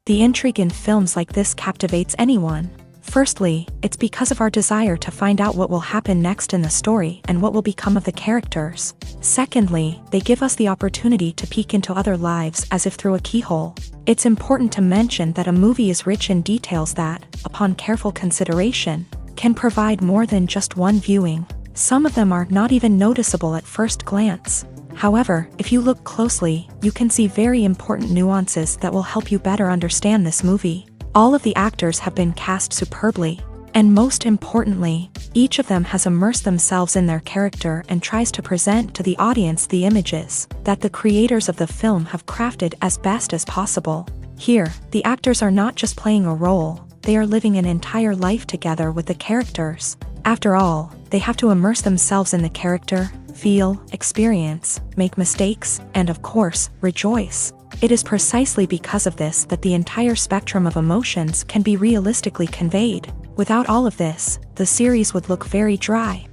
The intrigue in films like this captivates anyone. Firstly, it's because of our desire to find out what will happen next in the story and what will become of the characters. Secondly, they give us the opportunity to peek into other lives as if through a keyhole. It's important to mention that a movie is rich in details that, upon careful consideration, can provide more than just one viewing. Some of them are not even noticeable at first glance. However, if you look closely, you can see very important nuances that will help you better understand this movie. All of the actors have been cast superbly, and most importantly, each of them has immersed themselves in their character and tries to present to the audience the images that the creators of the film have crafted as best as possible. Here, the actors are not just playing a role, they are living an entire life together with the characters. After all, they have to immerse themselves in the character, feel, experience, make mistakes, and of course, rejoice. It is precisely because of this that the entire spectrum of emotions can be realistically conveyed. Without all of this, the series would look very dry.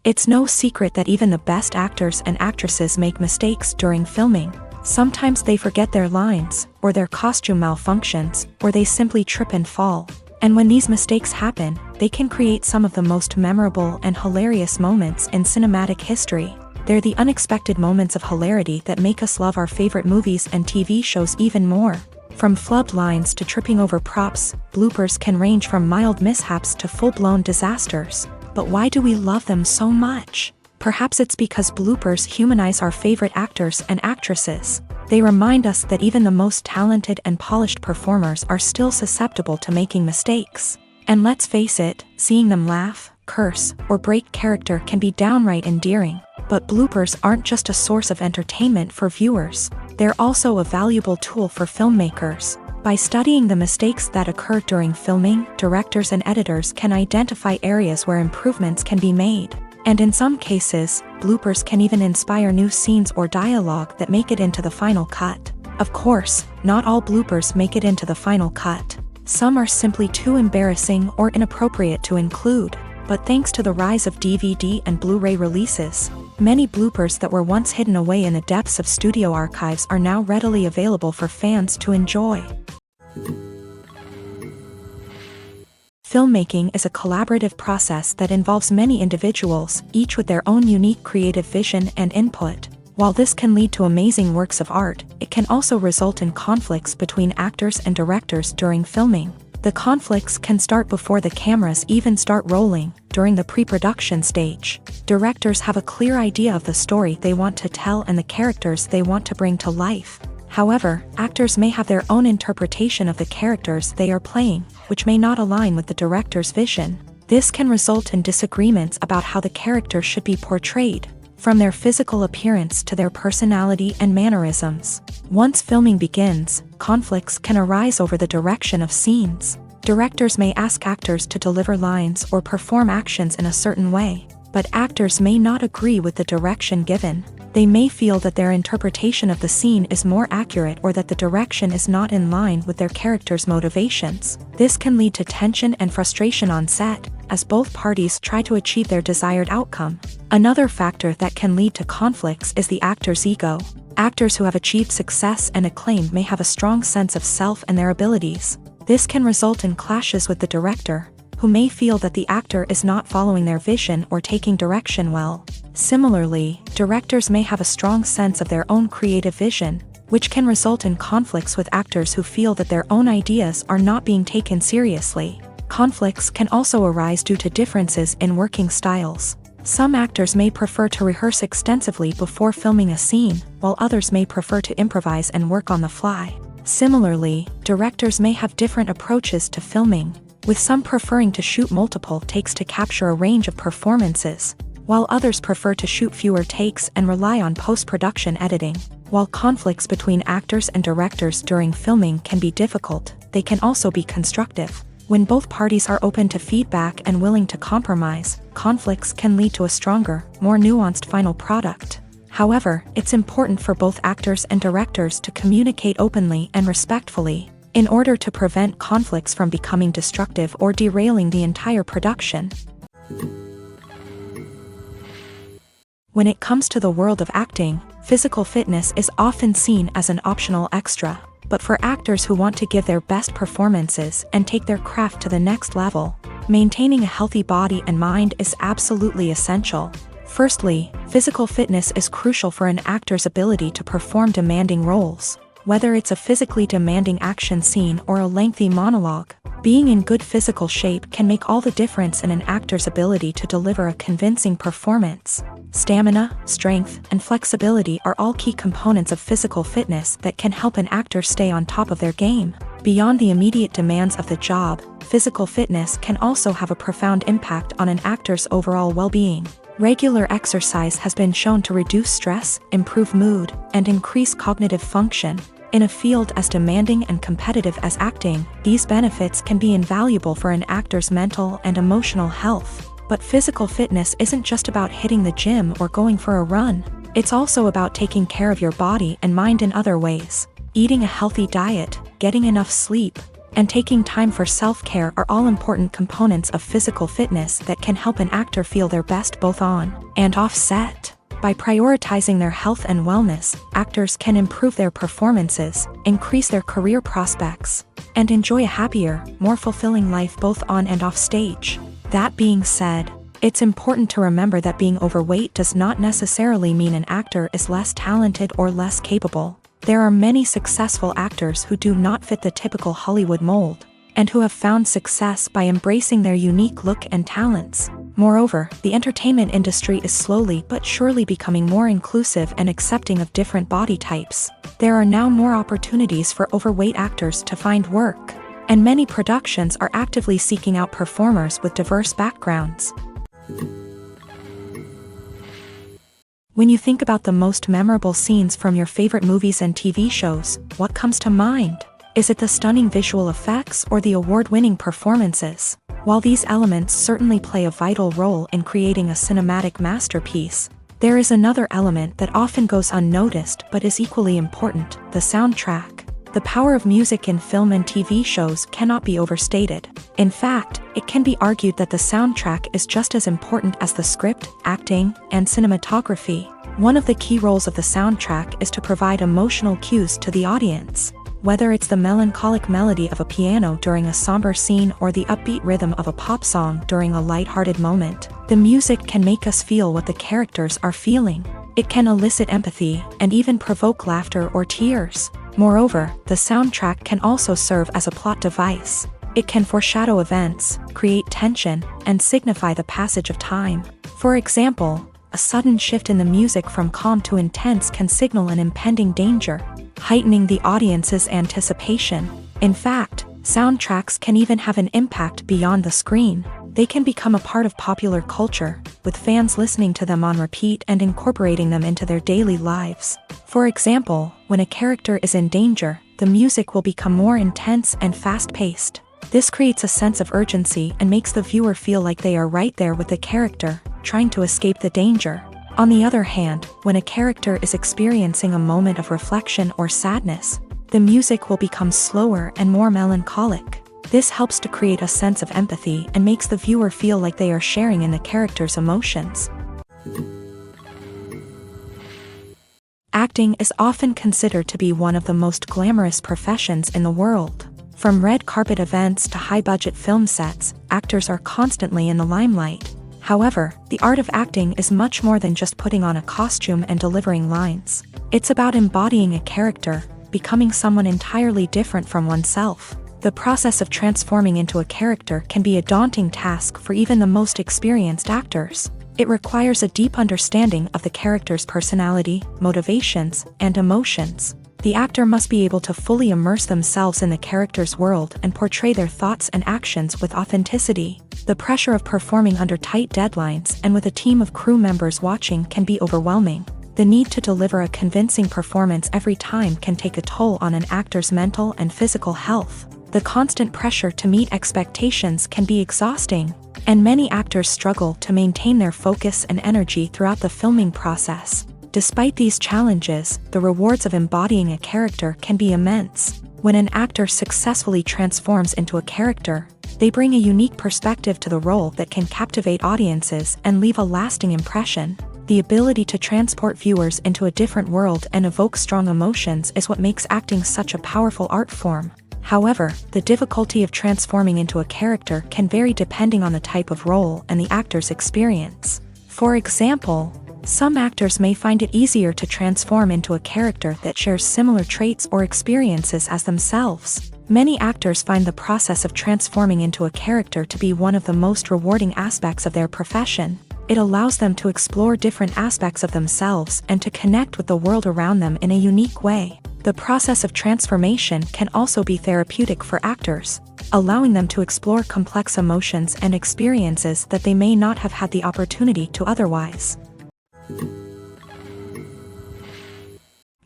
It's no secret that even the best actors and actresses make mistakes during filming. Sometimes they forget their lines, or their costume malfunctions, or they simply trip and fall. And when these mistakes happen, they can create some of the most memorable and hilarious moments in cinematic history. They're the unexpected moments of hilarity that make us love our favorite movies and TV shows even more. From flubbed lines to tripping over props, bloopers can range from mild mishaps to full-blown disasters. But why do we love them so much? Perhaps it's because bloopers humanize our favorite actors and actresses. They remind us that even the most talented and polished performers are still susceptible to making mistakes. And let's face it, seeing them laugh, curse, or break character can be downright endearing. But bloopers aren't just a source of entertainment for viewers. They're also a valuable tool for filmmakers. By studying the mistakes that occur during filming, directors and editors can identify areas where improvements can be made. And in some cases, bloopers can even inspire new scenes or dialogue that make it into the final cut. Of course, not all bloopers make it into the final cut. Some are simply too embarrassing or inappropriate to include. But thanks to the rise of DVD and Blu-ray releases, many bloopers that were once hidden away in the depths of studio archives are now readily available for fans to enjoy. Filmmaking is a collaborative process that involves many individuals, each with their own unique creative vision and input. While this can lead to amazing works of art, it can also result in conflicts between actors and directors during filming. The conflicts can start before the cameras even start rolling, during the pre-production stage. Directors have a clear idea of the story they want to tell and the characters they want to bring to life. However, actors may have their own interpretation of the characters they are playing, which may not align with the director's vision. This can result in disagreements about how the character should be portrayed, from their physical appearance to their personality and mannerisms. Once filming begins, conflicts can arise over the direction of scenes. Directors may ask actors to deliver lines or perform actions in a certain way, but actors may not agree with the direction given. They may feel that their interpretation of the scene is more accurate or that the direction is not in line with their character's motivations. This can lead to tension and frustration on set, as both parties try to achieve their desired outcome. Another factor that can lead to conflicts is the actor's ego. Actors who have achieved success and acclaim may have a strong sense of self and their abilities. This can result in clashes with the director, who may feel that the actor is not following their vision or taking direction well. Similarly, directors may have a strong sense of their own creative vision, which can result in conflicts with actors who feel that their own ideas are not being taken seriously. Conflicts can also arise due to differences in working styles. Some actors may prefer to rehearse extensively before filming a scene, while others may prefer to improvise and work on the fly. Similarly, directors may have different approaches to filming, with some preferring to shoot multiple takes to capture a range of performances, while others prefer to shoot fewer takes and rely on post-production editing. While conflicts between actors and directors during filming can be difficult, they can also be constructive. When both parties are open to feedback and willing to compromise, conflicts can lead to a stronger, more nuanced final product. However, it's important for both actors and directors to communicate openly and respectfully, in order to prevent conflicts from becoming destructive or derailing the entire production. When it comes to the world of acting, physical fitness is often seen as an optional extra. But for actors who want to give their best performances and take their craft to the next level, maintaining a healthy body and mind is absolutely essential. Firstly, physical fitness is crucial for an actor's ability to perform demanding roles. Whether it's a physically demanding action scene or a lengthy monologue, being in good physical shape can make all the difference in an actor's ability to deliver a convincing performance. Stamina, strength, and flexibility are all key components of physical fitness that can help an actor stay on top of their game. Beyond the immediate demands of the job, physical fitness can also have a profound impact on an actor's overall well-being. Regular exercise has been shown to reduce stress, improve mood, and increase cognitive function. In a field as demanding and competitive as acting, these benefits can be invaluable for an actor's mental and emotional health. But physical fitness isn't just about hitting the gym or going for a run. It's also about taking care of your body and mind in other ways. Eating a healthy diet, getting enough sleep, and taking time for self-care are all important components of physical fitness that can help an actor feel their best both on and off set. By prioritizing their health and wellness, actors can improve their performances, increase their career prospects, and enjoy a happier, more fulfilling life both on and off stage. That being said, it's important to remember that being overweight does not necessarily mean an actor is less talented or less capable. There are many successful actors who do not fit the typical Hollywood mold, and who have found success by embracing their unique look and talents. Moreover, the entertainment industry is slowly but surely becoming more inclusive and accepting of different body types. There are now more opportunities for overweight actors to find work, and many productions are actively seeking out performers with diverse backgrounds. When you think about the most memorable scenes from your favorite movies and TV shows, what comes to mind? Is it the stunning visual effects or the award-winning performances? While these elements certainly play a vital role in creating a cinematic masterpiece, there is another element that often goes unnoticed but is equally important: the soundtrack. The power of music in film and TV shows cannot be overstated. In fact, it can be argued that the soundtrack is just as important as the script, acting, and cinematography. One of the key roles of the soundtrack is to provide emotional cues to the audience. Whether it's the melancholic melody of a piano during a somber scene or the upbeat rhythm of a pop song during a light-hearted moment, the music can make us feel what the characters are feeling. It can elicit empathy and even provoke laughter or tears. Moreover, the soundtrack can also serve as a plot device. It can foreshadow events, create tension, and signify the passage of time. For example, a sudden shift in the music from calm to intense can signal an impending danger, heightening the audience's anticipation. In fact, soundtracks can even have an impact beyond the screen. They can become a part of popular culture, with fans listening to them on repeat and incorporating them into their daily lives. For example, when a character is in danger, the music will become more intense and fast-paced. This creates a sense of urgency and makes the viewer feel like they are right there with the character, trying to escape the danger. On the other hand, when a character is experiencing a moment of reflection or sadness, the music will become slower and more melancholic. This helps to create a sense of empathy and makes the viewer feel like they are sharing in the character's emotions. Acting is often considered to be one of the most glamorous professions in the world. From red carpet events to high-budget film sets, actors are constantly in the limelight. However, the art of acting is much more than just putting on a costume and delivering lines. It's about embodying a character, becoming someone entirely different from oneself. The process of transforming into a character can be a daunting task for even the most experienced actors. It requires a deep understanding of the character's personality, motivations, and emotions. The actor must be able to fully immerse themselves in the character's world and portray their thoughts and actions with authenticity. The pressure of performing under tight deadlines and with a team of crew members watching can be overwhelming. The need to deliver a convincing performance every time can take a toll on an actor's mental and physical health. The constant pressure to meet expectations can be exhausting, and many actors struggle to maintain their focus and energy throughout the filming process. Despite these challenges, the rewards of embodying a character can be immense. When an actor successfully transforms into a character, they bring a unique perspective to the role that can captivate audiences and leave a lasting impression. The ability to transport viewers into a different world and evoke strong emotions is what makes acting such a powerful art form. However, the difficulty of transforming into a character can vary depending on the type of role and the actor's experience. For example, some actors may find it easier to transform into a character that shares similar traits or experiences as themselves. Many actors find the process of transforming into a character to be one of the most rewarding aspects of their profession. It allows them to explore different aspects of themselves and to connect with the world around them in a unique way. The process of transformation can also be therapeutic for actors, allowing them to explore complex emotions and experiences that they may not have had the opportunity to otherwise.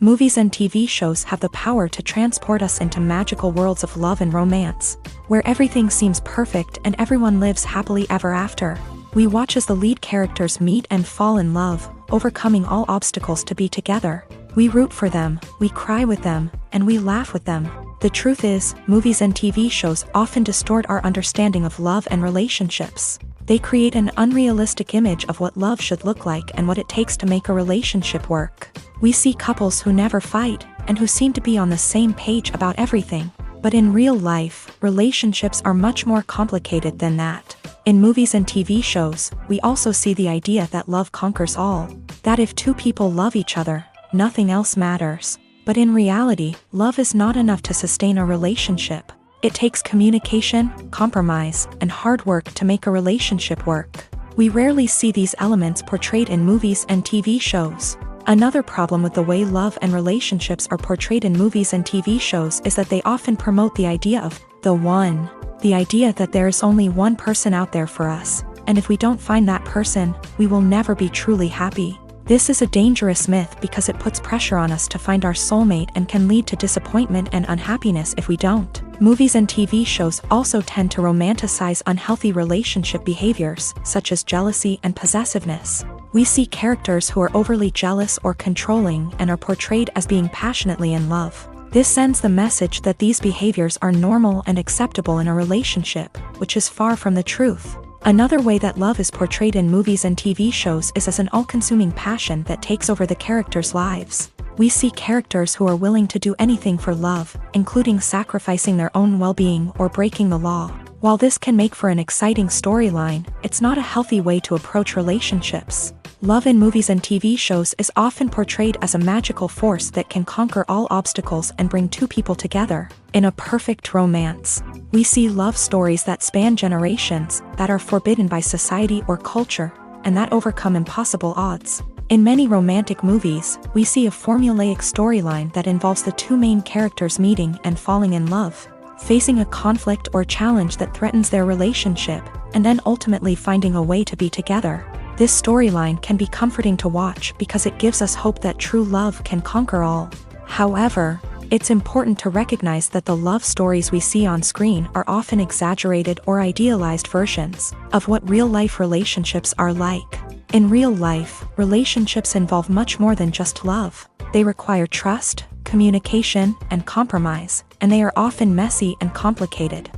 Movies and TV shows have the power to transport us into magical worlds of love and romance, where everything seems perfect and everyone lives happily ever after. We watch as the lead characters meet and fall in love, overcoming all obstacles to be together. We root for them, we cry with them, and we laugh with them. The truth is, movies and TV shows often distort our understanding of love and relationships. They create an unrealistic image of what love should look like and what it takes to make a relationship work. We see couples who never fight, and who seem to be on the same page about everything. But in real life, relationships are much more complicated than that. In movies and TV shows, we also see the idea that love conquers all. That if two people love each other, nothing else matters. But in reality, love is not enough to sustain a relationship. It takes communication, compromise, and hard work to make a relationship work. We rarely see these elements portrayed in movies and TV shows. Another problem with the way love and relationships are portrayed in movies and TV shows is that they often promote the idea of the one. The idea that there is only one person out there for us, and if we don't find that person, we will never be truly happy. This is a dangerous myth because it puts pressure on us to find our soulmate and can lead to disappointment and unhappiness if we don't. Movies and TV shows also tend to romanticize unhealthy relationship behaviors, such as jealousy and possessiveness. We see characters who are overly jealous or controlling and are portrayed as being passionately in love. This sends the message that these behaviors are normal and acceptable in a relationship, which is far from the truth. Another way that love is portrayed in movies and TV shows is as an all-consuming passion that takes over the characters' lives. We see characters who are willing to do anything for love, including sacrificing their own well-being or breaking the law. While this can make for an exciting storyline, it's not a healthy way to approach relationships. Love in movies and TV shows is often portrayed as a magical force that can conquer all obstacles and bring two people together in a perfect romance. We see love stories that span generations, that are forbidden by society or culture, and that overcome impossible odds. In many romantic movies, we see a formulaic storyline that involves the two main characters meeting and falling in love, facing a conflict or challenge that threatens their relationship, and then ultimately finding a way to be together. This storyline can be comforting to watch because it gives us hope that true love can conquer all. However, it's important to recognize that the love stories we see on screen are often exaggerated or idealized versions of what real-life relationships are like. In real life, relationships involve much more than just love. They require trust, communication, and compromise, and they are often messy and complicated.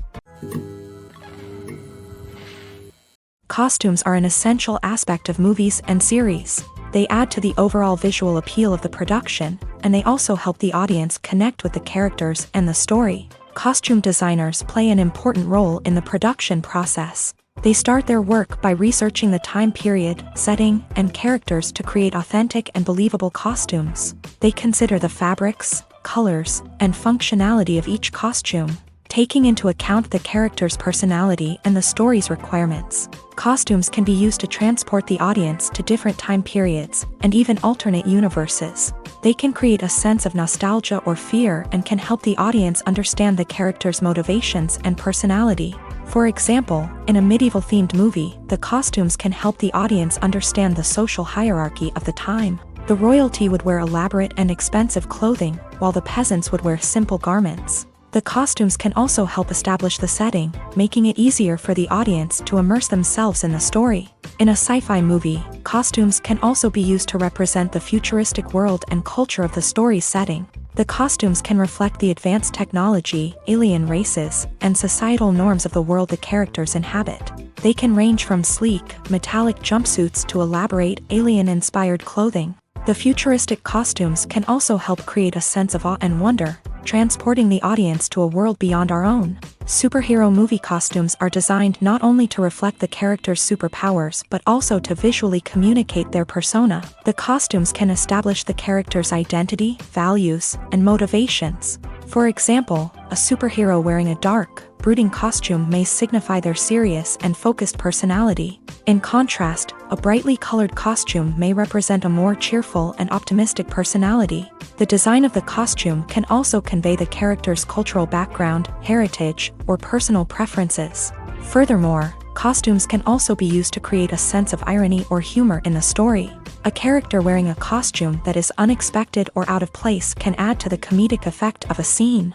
Costumes are an essential aspect of movies and series. They add to the overall visual appeal of the production, and they also help the audience connect with the characters and the story. Costume designers play an important role in the production process. They start their work by researching the time period, setting, and characters to create authentic and believable costumes. They consider the fabrics, colors, and functionality of each costume, taking into account the character's personality and the story's requirements. Costumes can be used to transport the audience to different time periods and even alternate universes. They can create a sense of nostalgia or fear and can help the audience understand the character's motivations and personality. For example, in a medieval-themed movie, the costumes can help the audience understand the social hierarchy of the time. The royalty would wear elaborate and expensive clothing, while the peasants would wear simple garments. The costumes can also help establish the setting, making it easier for the audience to immerse themselves in the story. In a sci-fi movie, costumes can also be used to represent the futuristic world and culture of the story's setting. The costumes can reflect the advanced technology, alien races, and societal norms of the world the characters inhabit. They can range from sleek, metallic jumpsuits to elaborate, alien-inspired clothing. The futuristic costumes can also help create a sense of awe and wonder, transporting the audience to a world beyond our own. Superhero movie costumes are designed not only to reflect the character's superpowers but also to visually communicate their persona. The costumes can establish the character's identity, values, and motivations. For example, a superhero wearing a dark, brooding costume may signify their serious and focused personality. In contrast, a brightly colored costume may represent a more cheerful and optimistic personality. The design of the costume can also convey the character's cultural background, heritage, or personal preferences. Furthermore, costumes can also be used to create a sense of irony or humor in the story. A character wearing a costume that is unexpected or out of place can add to the comedic effect of a scene.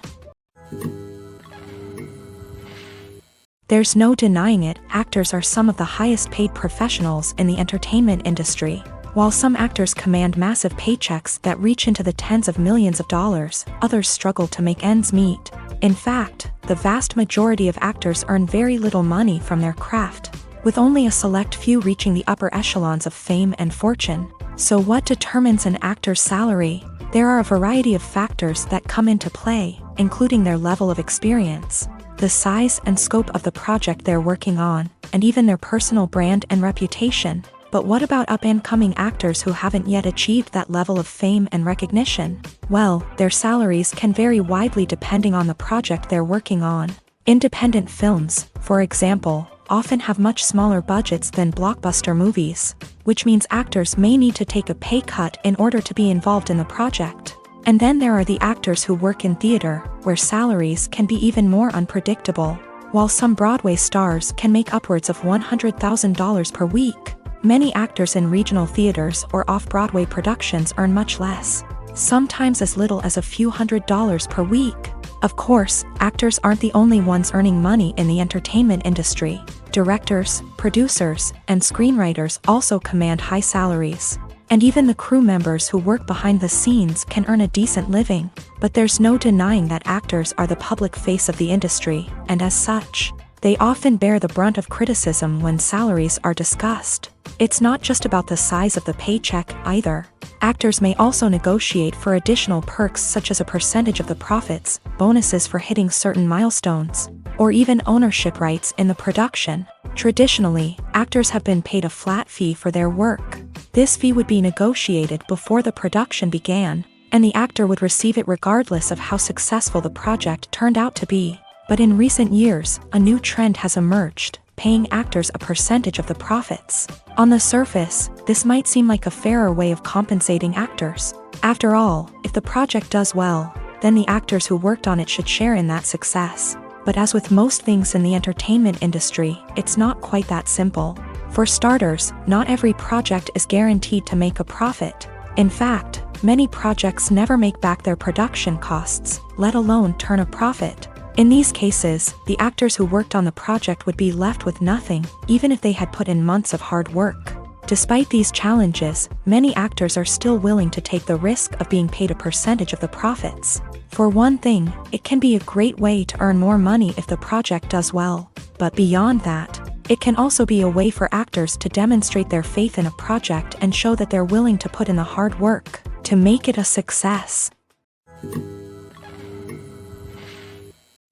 There's no denying it, actors are some of the highest paid professionals in the entertainment industry. While some actors command massive paychecks that reach into the tens of millions of dollars, others struggle to make ends meet. In fact, the vast majority of actors earn very little money from their craft, with only a select few reaching the upper echelons of fame and fortune. So what determines an actor's salary? There are a variety of factors that come into play, including their level of experience, the size and scope of the project they're working on, and even their personal brand and reputation. But what about up-and-coming actors who haven't yet achieved that level of fame and recognition? Well, their salaries can vary widely depending on the project they're working on. Independent films, for example, often have much smaller budgets than blockbuster movies, which means actors may need to take a pay cut in order to be involved in the project. And then there are the actors who work in theater, where salaries can be even more unpredictable. While some Broadway stars can make upwards of $100,000 per week, many actors in regional theaters or off-Broadway productions earn much less, sometimes as little as a few $100s per week. Of course, actors aren't the only ones earning money in the entertainment industry. Directors, producers, and screenwriters also command high salaries. And even the crew members who work behind the scenes can earn a decent living. But there's no denying that actors are the public face of the industry, and as such, they often bear the brunt of criticism when salaries are discussed. It's not just about the size of the paycheck, either. Actors may also negotiate for additional perks such as a percentage of the profits, bonuses for hitting certain milestones, or even ownership rights in the production. Traditionally, actors have been paid a flat fee for their work. This fee would be negotiated before the production began, and the actor would receive it regardless of how successful the project turned out to be. But in recent years, a new trend has emerged, paying actors a percentage of the profits. On the surface, this might seem like a fairer way of compensating actors. After all, if the project does well, then the actors who worked on it should share in that success. But as with most things in the entertainment industry, it's not quite that simple. For starters, not every project is guaranteed to make a profit. In fact, many projects never make back their production costs, let alone turn a profit. In these cases, the actors who worked on the project would be left with nothing, even if they had put in months of hard work. Despite these challenges, many actors are still willing to take the risk of being paid a percentage of the profits. For one thing, it can be a great way to earn more money if the project does well. But beyond that, it can also be a way for actors to demonstrate their faith in a project and show that they're willing to put in the hard work to make it a success.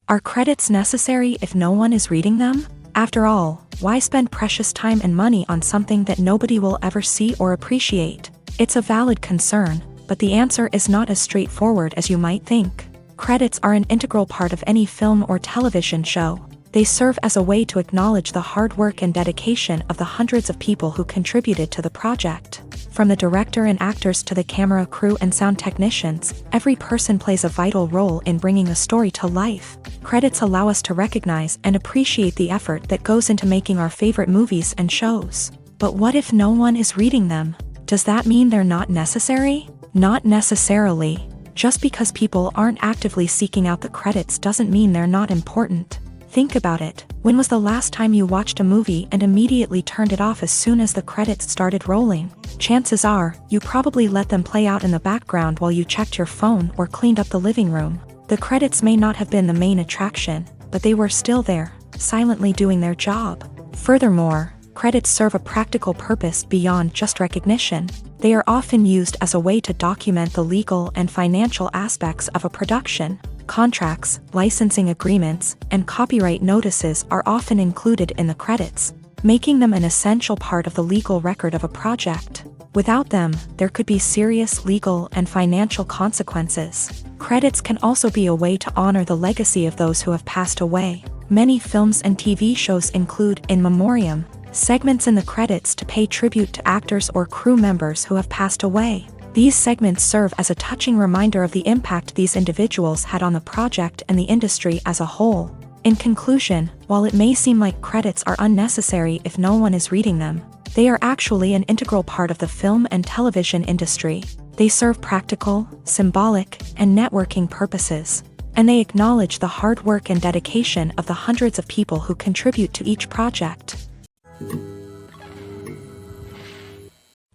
Are credits necessary if no one is reading them? After all, Why spend precious time and money on something that nobody will ever see or appreciate? It's a valid concern, but the answer is not as straightforward as you might think. Credits are an integral part of any film or television show. They serve as a way to acknowledge the hard work and dedication of the hundreds of people who contributed to the project. From the director and actors to the camera crew and sound technicians, every person plays a vital role in bringing a story to life. Credits allow us to recognize and appreciate the effort that goes into making our favorite movies and shows. But what if no one is reading them? Does that mean they're not necessary? Not necessarily. Just because people aren't actively seeking out the credits doesn't mean they're not important. Think about it. When was the last time you watched a movie and immediately turned it off as soon as the credits started rolling? Chances are, you probably let them play out in the background while you checked your phone or cleaned up the living room. The credits may not have been the main attraction, but they were still there, silently doing their job. Furthermore, credits serve a practical purpose beyond just recognition. They are often used as a way to document the legal and financial aspects of a production. Contracts, licensing agreements, and copyright notices are often included in the credits, making them an essential part of the legal record of a project. Without them, there could be serious legal and financial consequences. Credits can also be a way to honor the legacy of those who have passed away. Many films and TV shows include in memoriam segments in the credits to pay tribute to actors or crew members who have passed away. These segments serve as a touching reminder of the impact these individuals had on the project and the industry as a whole. In conclusion, while it may seem like credits are unnecessary if no one is reading them, they are actually an integral part of the film and television industry. They serve practical, symbolic, and networking purposes, and they acknowledge the hard work and dedication of the hundreds of people who contribute to each project.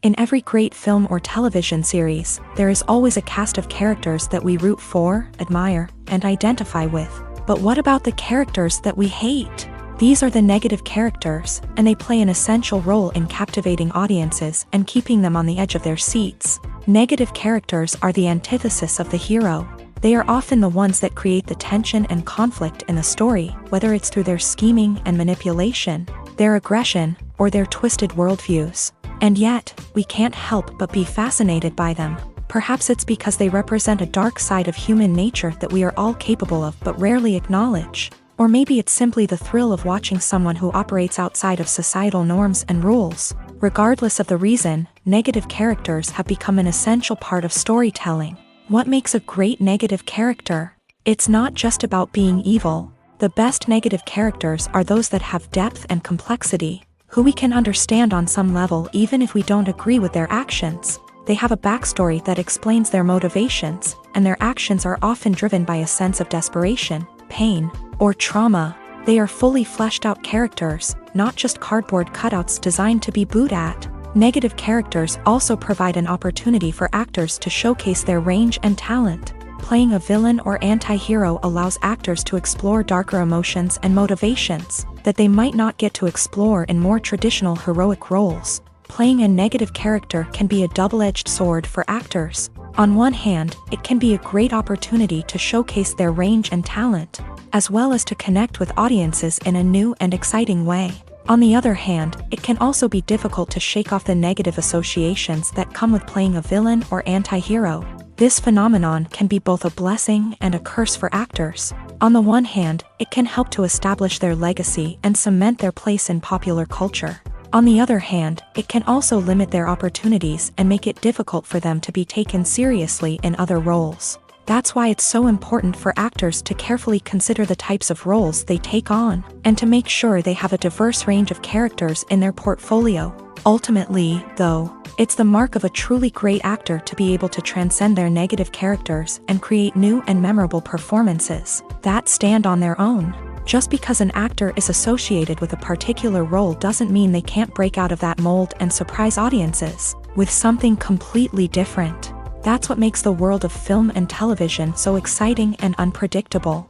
In every great film or television series, there is always a cast of characters that we root for, admire, and identify with. But what about the characters that we hate? These are the negative characters, and they play an essential role in captivating audiences and keeping them on the edge of their seats. Negative characters are the antithesis of the hero. They are often the ones that create the tension and conflict in the story, whether it's through their scheming and manipulation, their aggression, or their twisted worldviews. And yet, we can't help but be fascinated by them. Perhaps it's because they represent a dark side of human nature that we are all capable of but rarely acknowledge. Or maybe it's simply the thrill of watching someone who operates outside of societal norms and rules. Regardless of the reason, negative characters have become an essential part of storytelling. What makes a great negative character? It's not just about being evil. The best negative characters are those that have depth and complexity, who we can understand on some level even if we don't agree with their actions. They have a backstory that explains their motivations, and their actions are often driven by a sense of desperation, pain, or trauma. They are fully fleshed out characters, not just cardboard cutouts designed to be booed at. Negative characters also provide an opportunity for actors to showcase their range and talent. Playing a villain or anti-hero allows actors to explore darker emotions and motivations that they might not get to explore in more traditional heroic roles. Playing a negative character can be a double-edged sword for actors. On one hand, it can be a great opportunity to showcase their range and talent, as well as to connect with audiences in a new and exciting way. On the other hand, it can also be difficult to shake off the negative associations that come with playing a villain or anti-hero. This phenomenon can be both a blessing and a curse for actors. On the one hand, it can help to establish their legacy and cement their place in popular culture. On the other hand, it can also limit their opportunities and make it difficult for them to be taken seriously in other roles. That's why it's so important for actors to carefully consider the types of roles they take on, and to make sure they have a diverse range of characters in their portfolio. Ultimately, though, it's the mark of a truly great actor to be able to transcend their negative characters and create new and memorable performances that stand on their own. Just because an actor is associated with a particular role doesn't mean they can't break out of that mold and surprise audiences with something completely different. That's what makes the world of film and television so exciting and unpredictable.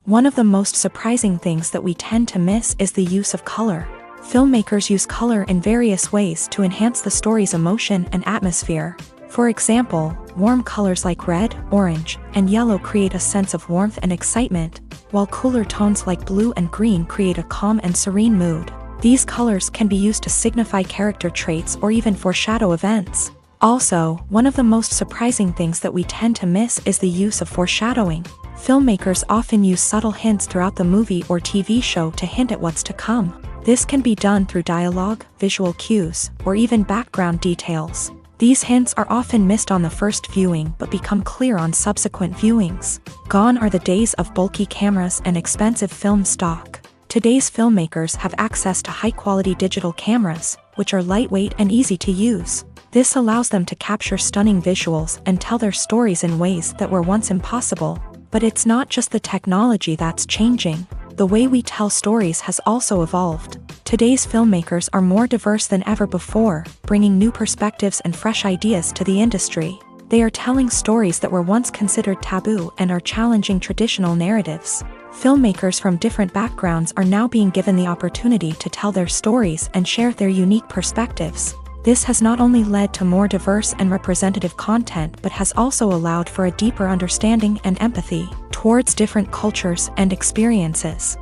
One of the most surprising things that we tend to miss is the use of color. Filmmakers use color in various ways to enhance the story's emotion and atmosphere. For example, warm colors like red, orange, and yellow create a sense of warmth and excitement, while cooler tones like blue and green create a calm and serene mood. These colors can be used to signify character traits or even foreshadow events. Also, one of the most surprising things that we tend to miss is the use of foreshadowing. Filmmakers often use subtle hints throughout the movie or TV show to hint at what's to come. This can be done through dialogue, visual cues, or even background details. These hints are often missed on the first viewing but become clear on subsequent viewings. Gone are the days of bulky cameras and expensive film stock. Today's filmmakers have access to high-quality digital cameras, which are lightweight and easy to use. This allows them to capture stunning visuals and tell their stories in ways that were once impossible. But it's not just the technology that's changing. The way we tell stories has also evolved. Today's filmmakers are more diverse than ever before, bringing new perspectives and fresh ideas to the industry. They are telling stories that were once considered taboo and are challenging traditional narratives. Filmmakers from different backgrounds are now being given the opportunity to tell their stories and share their unique perspectives. This has not only led to more diverse and representative content but has also allowed for a deeper understanding and empathy towards different cultures and experiences.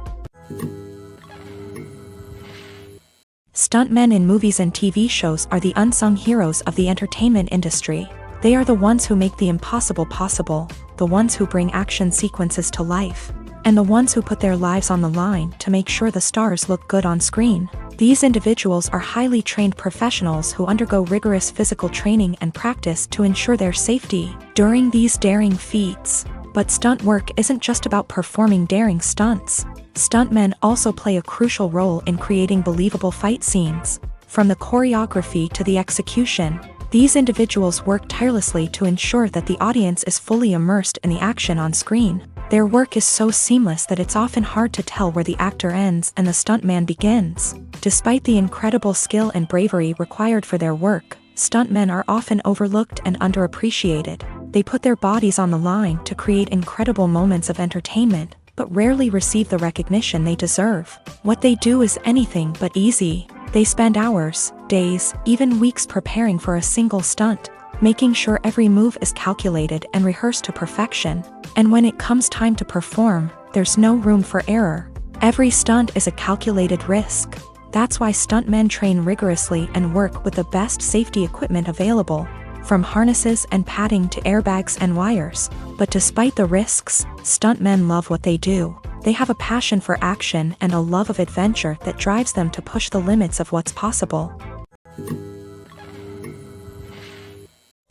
Stuntmen in movies and TV shows are the unsung heroes of the entertainment industry. They are the ones who make the impossible possible, the ones who bring action sequences to life, and the ones who put their lives on the line to make sure the stars look good on screen. These individuals are highly trained professionals who undergo rigorous physical training and practice to ensure their safety during these daring feats. But stunt work isn't just about performing daring stunts. Stuntmen also play a crucial role in creating believable fight scenes. From the choreography to the execution, these individuals work tirelessly to ensure that the audience is fully immersed in the action on screen. Their work is so seamless that it's often hard to tell where the actor ends and the stuntman begins. Despite the incredible skill and bravery required for their work, stuntmen are often overlooked and underappreciated. They put their bodies on the line to create incredible moments of entertainment, but rarely receive the recognition they deserve. What they do is anything but easy. They spend hours, days, even weeks preparing for a single stunt, making sure every move is calculated and rehearsed to perfection. And when it comes time to perform, there's no room for error. Every stunt is a calculated risk. That's why stuntmen train rigorously and work with the best safety equipment available, from harnesses and padding to airbags and wires. But despite the risks, stuntmen love what they do. They have a passion for action and a love of adventure that drives them to push the limits of what's possible.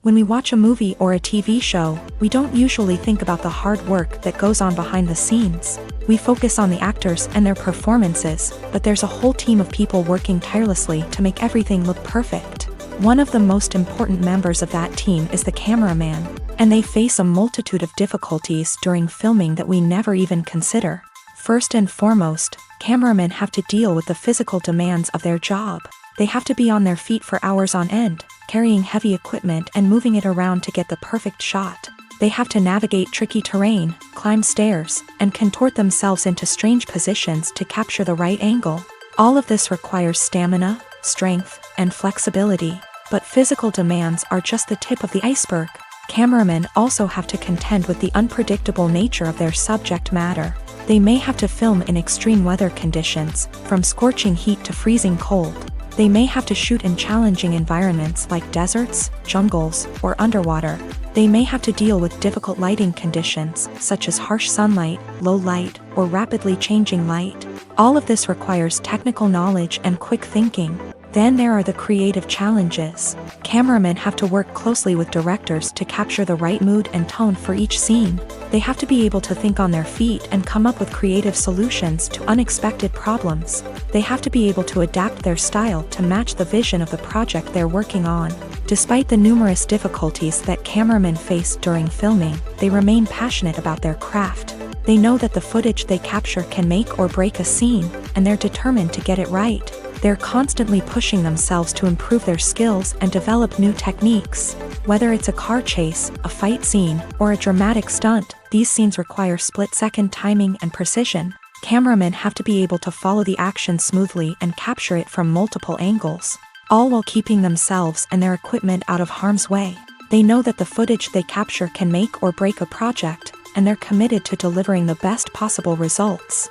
When we watch a movie or a TV show, we don't usually think about the hard work that goes on behind the scenes. We focus on the actors and their performances, but there's a whole team of people working tirelessly to make everything look perfect. One of the most important members of that team is the cameraman, and they face a multitude of difficulties during filming that we never even consider. First and foremost, cameramen have to deal with the physical demands of their job. They have to be on their feet for hours on end, carrying heavy equipment and moving it around to get the perfect shot. They have to navigate tricky terrain, climb stairs, and contort themselves into strange positions to capture the right angle. All of this requires stamina, strength, and flexibility. But physical demands are just the tip of the iceberg. Cameramen also have to contend with the unpredictable nature of their subject matter. They may have to film in extreme weather conditions, from scorching heat to freezing cold. They may have to shoot in challenging environments like deserts, jungles, or underwater. They may have to deal with difficult lighting conditions, such as harsh sunlight, low light, or rapidly changing light. All of this requires technical knowledge and quick thinking. Then there are the creative challenges. Cameramen have to work closely with directors to capture the right mood and tone for each scene. They have to be able to think on their feet and come up with creative solutions to unexpected problems. They have to be able to adapt their style to match the vision of the project they're working on. Despite the numerous difficulties that cameramen face during filming, they remain passionate about their craft. They know that the footage they capture can make or break a scene, and they're determined to get it right. They're constantly pushing themselves to improve their skills and develop new techniques. Whether it's a car chase, a fight scene, or a dramatic stunt, these scenes require split-second timing and precision. Cameramen have to be able to follow the action smoothly and capture it from multiple angles, all while keeping themselves and their equipment out of harm's way. They know that the footage they capture can make or break a project, and they're committed to delivering the best possible results.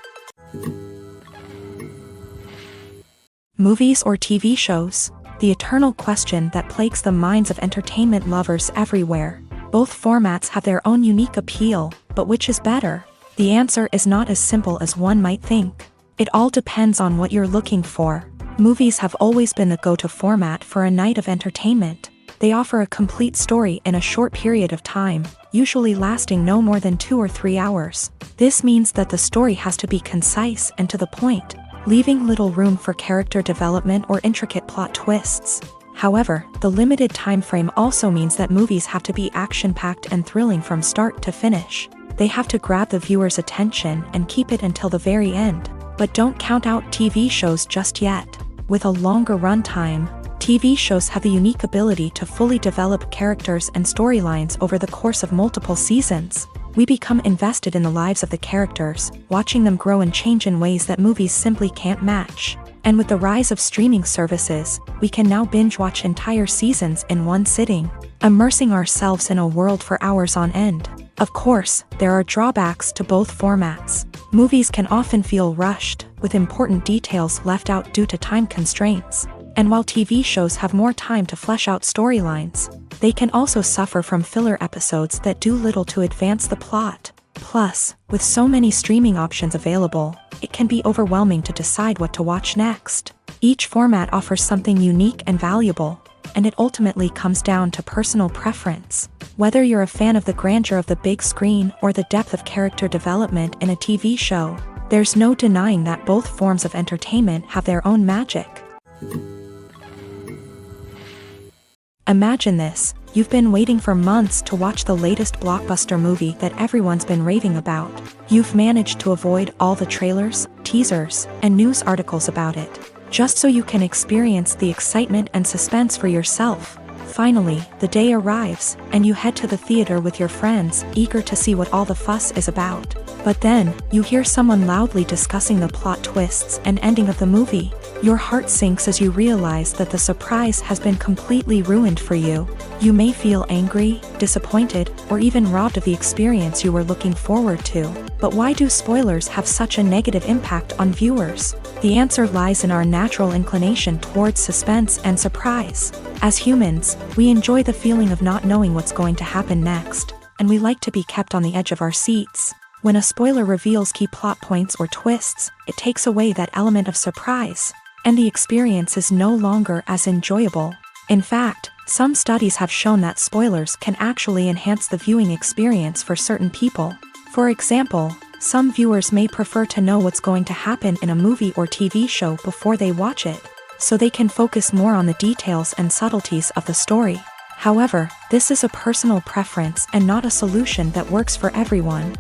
Movies or TV shows? The eternal question that plagues the minds of entertainment lovers everywhere. Both formats have their own unique appeal, but which is better? The answer is not as simple as one might think. It all depends on what you're looking for. Movies have always been the go-to format for a night of entertainment. They offer a complete story in a short period of time, usually lasting no more than 2 or 3 hours. This means that the story has to be concise and to the point, leaving little room for character development or intricate plot twists. However, the limited time frame also means that movies have to be action-packed and thrilling from start to finish. They have to grab the viewer's attention and keep it until the very end. But don't count out TV shows just yet. With a longer runtime, TV shows have the unique ability to fully develop characters and storylines over the course of multiple seasons. We become invested in the lives of the characters, watching them grow and change in ways that movies simply can't match. And with the rise of streaming services, we can now binge-watch entire seasons in one sitting, immersing ourselves in a world for hours on end. Of course, there are drawbacks to both formats. Movies can often feel rushed, with important details left out due to time constraints. And while TV shows have more time to flesh out storylines, they can also suffer from filler episodes that do little to advance the plot. Plus, with so many streaming options available, it can be overwhelming to decide what to watch next. Each format offers something unique and valuable, and it ultimately comes down to personal preference. Whether you're a fan of the grandeur of the big screen or the depth of character development in a TV show, there's no denying that both forms of entertainment have their own magic. Imagine this. You've been waiting for months to watch the latest blockbuster movie that everyone's been raving about. You've managed to avoid all the trailers, teasers, and news articles about it, just so you can experience the excitement and suspense for yourself. Finally, the day arrives, and you head to the theater with your friends, eager to see what all the fuss is about. But then, you hear someone loudly discussing the plot twists and ending of the movie. Your heart sinks as you realize that the surprise has been completely ruined for you. You may feel angry, disappointed, or even robbed of the experience you were looking forward to. But why do spoilers have such a negative impact on viewers? The answer lies in our natural inclination towards suspense and surprise. As humans, we enjoy the feeling of not knowing what's going to happen next, and we like to be kept on the edge of our seats. When a spoiler reveals key plot points or twists, it takes away that element of surprise, and the experience is no longer as enjoyable. In fact, some studies have shown that spoilers can actually enhance the viewing experience for certain people. For example, some viewers may prefer to know what's going to happen in a movie or TV show before they watch it, so they can focus more on the details and subtleties of the story. However, this is a personal preference and not a solution that works for everyone.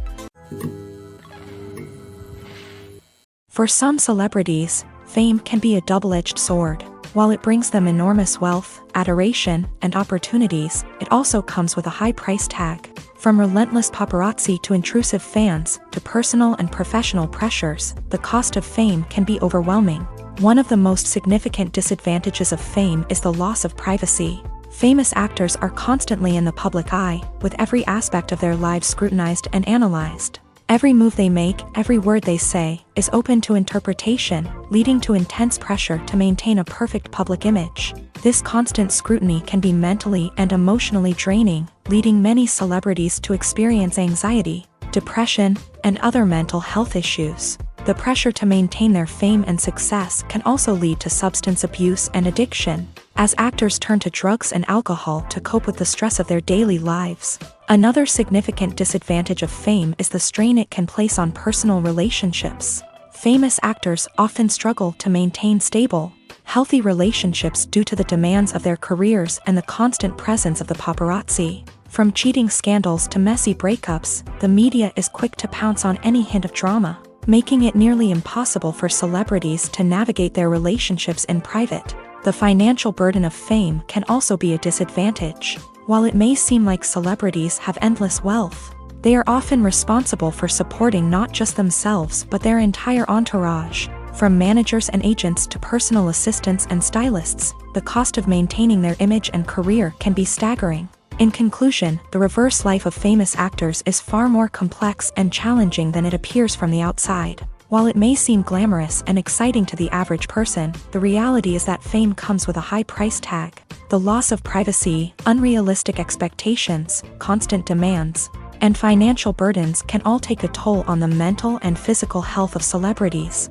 For some celebrities, fame can be a double-edged sword. While it brings them enormous wealth, adoration, and opportunities, it also comes with a high price tag. From relentless paparazzi to intrusive fans, to personal and professional pressures, the cost of fame can be overwhelming. One of the most significant disadvantages of fame is the loss of privacy. Famous actors are constantly in the public eye, with every aspect of their lives scrutinized and analyzed. Every move they make, every word they say, is open to interpretation, leading to intense pressure to maintain a perfect public image. This constant scrutiny can be mentally and emotionally draining, leading many celebrities to experience anxiety, depression, and other mental health issues. The pressure to maintain their fame and success can also lead to substance abuse and addiction, as actors turn to drugs and alcohol to cope with the stress of their daily lives. Another significant disadvantage of fame is the strain it can place on personal relationships. Famous actors often struggle to maintain stable, healthy relationships due to the demands of their careers and the constant presence of the paparazzi. From cheating scandals to messy breakups, the media is quick to pounce on any hint of drama, making it nearly impossible for celebrities to navigate their relationships in private. The financial burden of fame can also be a disadvantage. While it may seem like celebrities have endless wealth, they are often responsible for supporting not just themselves but their entire entourage. From managers and agents to personal assistants and stylists, the cost of maintaining their image and career can be staggering. In conclusion, the reverse life of famous actors is far more complex and challenging than it appears from the outside. While it may seem glamorous and exciting to the average person, the reality is that fame comes with a high price tag. The loss of privacy, unrealistic expectations, constant demands, and financial burdens can all take a toll on the mental and physical health of celebrities.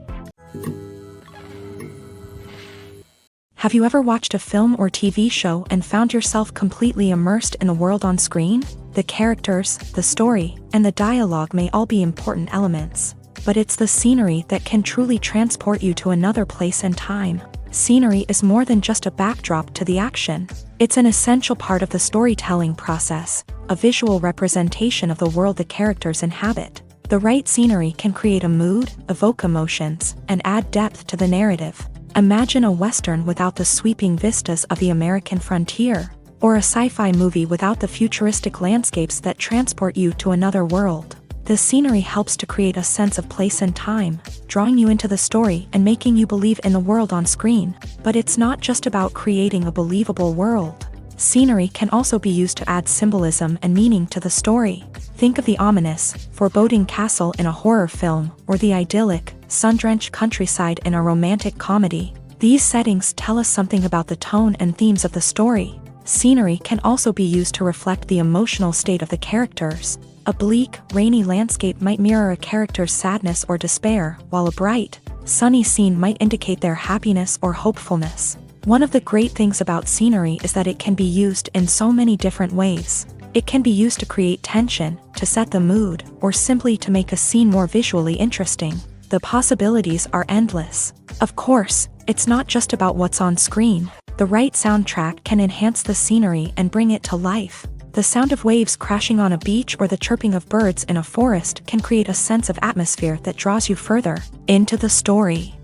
Have you ever watched a film or TV show and found yourself completely immersed in the world on screen? The characters, the story, and the dialogue may all be important elements, but it's the scenery that can truly transport you to another place and time. Scenery is more than just a backdrop to the action. It's an essential part of the storytelling process, a visual representation of the world the characters inhabit. The right scenery can create a mood, evoke emotions, and add depth to the narrative. Imagine a Western without the sweeping vistas of the American frontier, or a sci-fi movie without the futuristic landscapes that transport you to another world. The scenery helps to create a sense of place and time, drawing you into the story and making you believe in the world on screen. But it's not just about creating a believable world. Scenery can also be used to add symbolism and meaning to the story. Think of the ominous, foreboding castle in a horror film, or the idyllic, sun-drenched countryside in a romantic comedy. These settings tell us something about the tone and themes of the story. Scenery can also be used to reflect the emotional state of the characters. A bleak, rainy landscape might mirror a character's sadness or despair, while a bright, sunny scene might indicate their happiness or hopefulness. One of the great things about scenery is that it can be used in so many different ways. It can be used to create tension, to set the mood, or simply to make a scene more visually interesting. The possibilities are endless. Of course, it's not just about what's on screen. The right soundtrack can enhance the scenery and bring it to life. The sound of waves crashing on a beach or the chirping of birds in a forest can create a sense of atmosphere that draws you further into the story.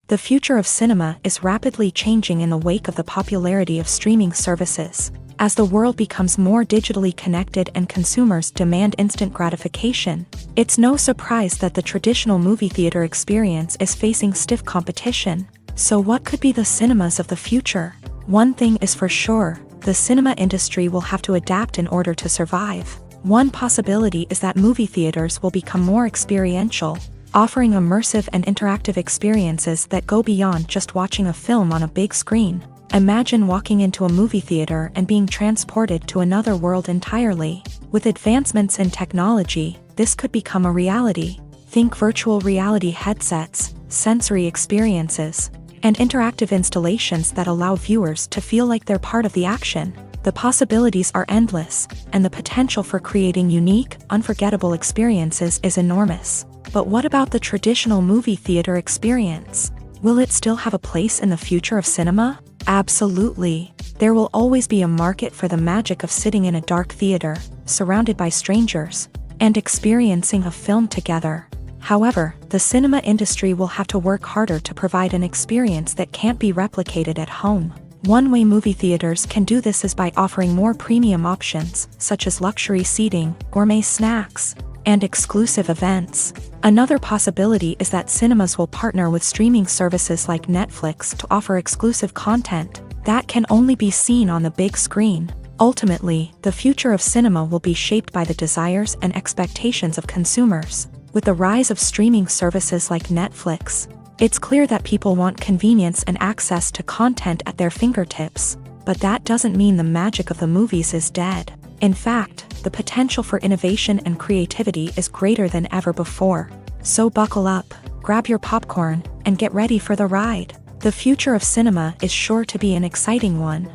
The future of cinema is rapidly changing in the wake of the popularity of streaming services. As the world becomes more digitally connected and consumers demand instant gratification, it's no surprise that the traditional movie theater experience is facing stiff competition. So what could be the cinemas of the future? One thing is for sure, the cinema industry will have to adapt in order to survive. One possibility is that movie theaters will become more experiential, offering immersive and interactive experiences that go beyond just watching a film on a big screen. Imagine walking into a movie theater and being transported to another world entirely. With advancements in technology, this could become a reality. Think virtual reality headsets, sensory experiences, and interactive installations that allow viewers to feel like they're part of the action. The possibilities are endless, and the potential for creating unique, unforgettable experiences is enormous. But what about the traditional movie theater experience? Will it still have a place in the future of cinema? Absolutely. There will always be a market for the magic of sitting in a dark theater, surrounded by strangers, and experiencing a film together. However, the cinema industry will have to work harder to provide an experience that can't be replicated at home. One way movie theaters can do this is by offering more premium options, such as luxury seating, gourmet snacks, and exclusive events. Another possibility is that cinemas will partner with streaming services like Netflix to offer exclusive content that can only be seen on the big screen. Ultimately, the future of cinema will be shaped by the desires and expectations of consumers. With the rise of streaming services like Netflix, it's clear that people want convenience and access to content at their fingertips. But that doesn't mean the magic of the movies is dead. In fact, the potential for innovation and creativity is greater than ever before. So buckle up, grab your popcorn, and get ready for the ride. The future of cinema is sure to be an exciting one.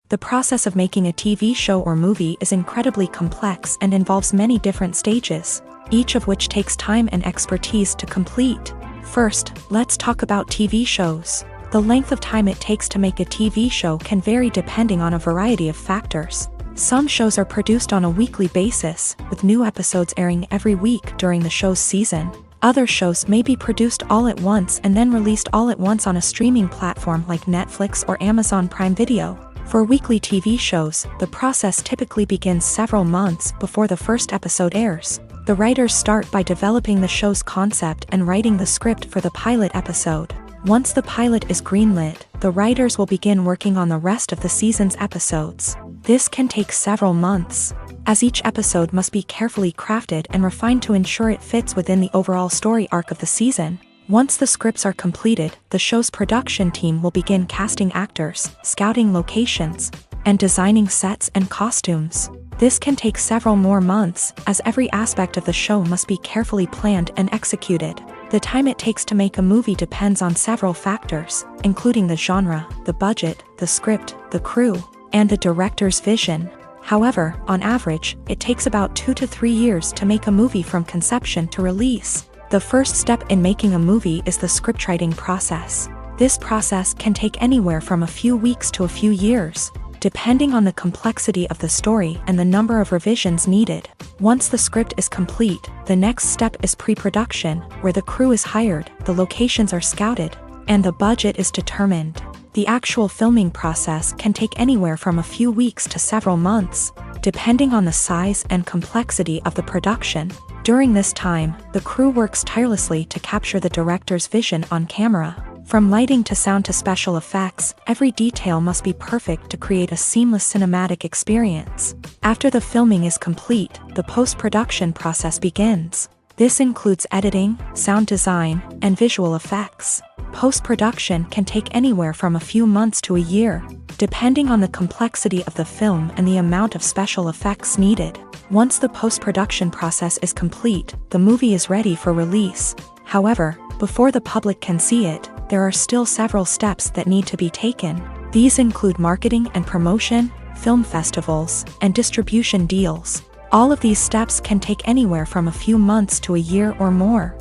The process of making a TV show or movie is incredibly complex and involves many different stages, each of which takes time and expertise to complete. First, let's talk about TV shows. The length of time it takes to make a TV show can vary depending on a variety of factors. Some shows are produced on a weekly basis, with new episodes airing every week during the show's season. Other shows may be produced all at once and then released all at once on a streaming platform like Netflix or Amazon Prime Video. For weekly TV shows, the process typically begins several months before the first episode airs. The writers start by developing the show's concept and writing the script for the pilot episode. Once the pilot is greenlit, the writers will begin working on the rest of the season's episodes. This can take several months, as each episode must be carefully crafted and refined to ensure it fits within the overall story arc of the season. Once the scripts are completed, the show's production team will begin casting actors, scouting locations, and designing sets and costumes. This can take several more months, as every aspect of the show must be carefully planned and executed. The time it takes to make a movie depends on several factors, including the genre, the budget, the script, the crew, and the director's vision. However, on average, it takes about 2 to 3 years to make a movie from conception to release. The first step in making a movie is the scriptwriting process. This process can take anywhere from a few weeks to a few years, depending on the complexity of the story and the number of revisions needed. Once the script is complete, the next step is pre-production, where the crew is hired, the locations are scouted, and the budget is determined. The actual filming process can take anywhere from a few weeks to several months, depending on the size and complexity of the production. During this time, the crew works tirelessly to capture the director's vision on camera. From lighting to sound to special effects, every detail must be perfect to create a seamless cinematic experience. After the filming is complete, the post-production process begins. This includes editing, sound design, and visual effects. Post-production can take anywhere from a few months to a year, depending on the complexity of the film and the amount of special effects needed. Once the post-production process is complete, the movie is ready for release. However, before the public can see it, there are still several steps that need to be taken. These include marketing and promotion, film festivals, and distribution deals. All of these steps can take anywhere from a few months to a year or more.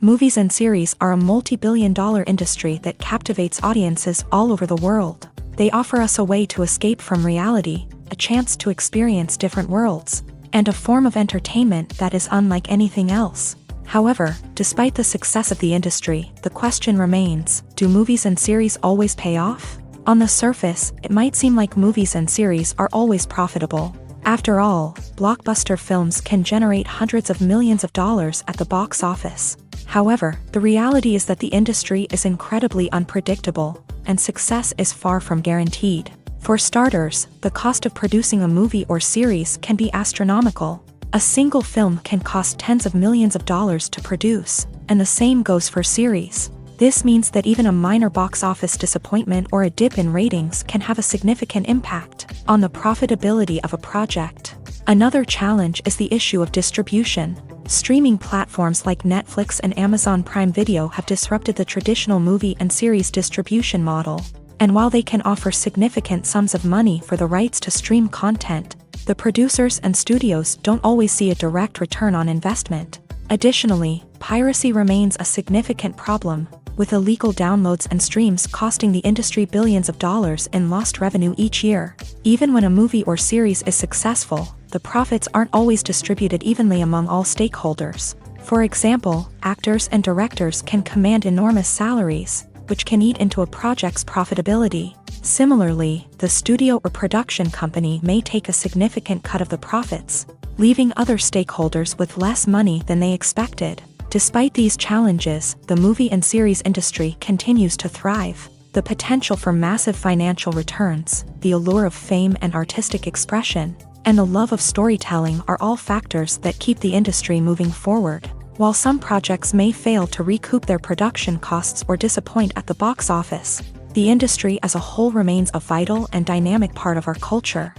Movies and series are a multi-billion-dollar industry that captivates audiences all over the world. They offer us a way to escape from reality, a chance to experience different worlds, and a form of entertainment that is unlike anything else. However, despite the success of the industry, the question remains, do movies and series always pay off? On the surface, it might seem like movies and series are always profitable. After all, blockbuster films can generate hundreds of millions of dollars at the box office. However, the reality is that the industry is incredibly unpredictable, and success is far from guaranteed. For starters, the cost of producing a movie or series can be astronomical. A single film can cost tens of millions of dollars to produce, and the same goes for series. This means that even a minor box office disappointment or a dip in ratings can have a significant impact on the profitability of a project. Another challenge is the issue of distribution. Streaming platforms like Netflix and Amazon Prime Video have disrupted the traditional movie and series distribution model. And while they can offer significant sums of money for the rights to stream content, the producers and studios don't always see a direct return on investment. Additionally, piracy remains a significant problem, with illegal downloads and streams costing the industry billions of dollars in lost revenue each year. Even when a movie or series is successful, the profits aren't always distributed evenly among all stakeholders. For example, actors and directors can command enormous salaries, which can eat into a project's profitability. Similarly, the studio or production company may take a significant cut of the profits, leaving other stakeholders with less money than they expected. Despite these challenges, the movie and series industry continues to thrive. The potential for massive financial returns, the allure of fame and artistic expression, and the love of storytelling are all factors that keep the industry moving forward. While some projects may fail to recoup their production costs or disappoint at the box office, the industry as a whole remains a vital and dynamic part of our culture.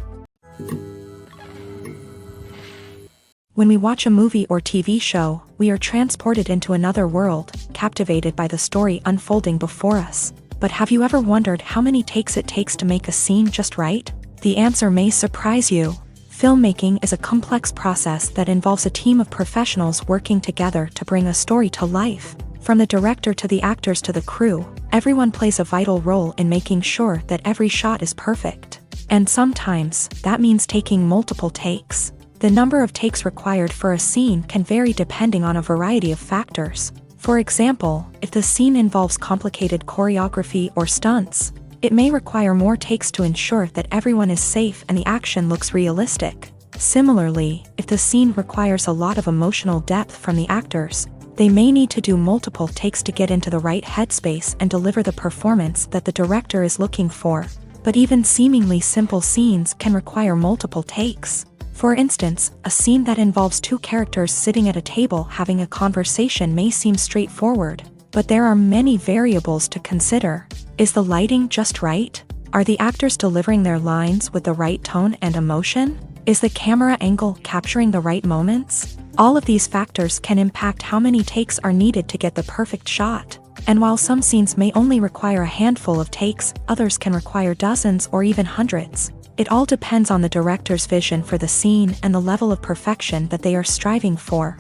When we watch a movie or TV show, we are transported into another world, captivated by the story unfolding before us. But have you ever wondered how many takes it takes to make a scene just right? The answer may surprise you. Filmmaking is a complex process that involves a team of professionals working together to bring a story to life. From the director to the actors to the crew, everyone plays a vital role in making sure that every shot is perfect. And sometimes, that means taking multiple takes. The number of takes required for a scene can vary depending on a variety of factors. For example, if the scene involves complicated choreography or stunts, it may require more takes to ensure that everyone is safe and the action looks realistic. Similarly, if the scene requires a lot of emotional depth from the actors, They may need to do multiple takes to get into the right headspace and deliver the performance that the director is looking for, but even seemingly simple scenes can require multiple takes. For instance, a scene that involves two characters sitting at a table having a conversation may seem straightforward, but there are many variables to consider. Is the lighting just right? Are the actors delivering their lines with the right tone and emotion? Is the camera angle capturing the right moments? All of these factors can impact how many takes are needed to get the perfect shot. And while some scenes may only require a handful of takes, others can require dozens or even hundreds. It all depends on the director's vision for the scene and the level of perfection that they are striving for.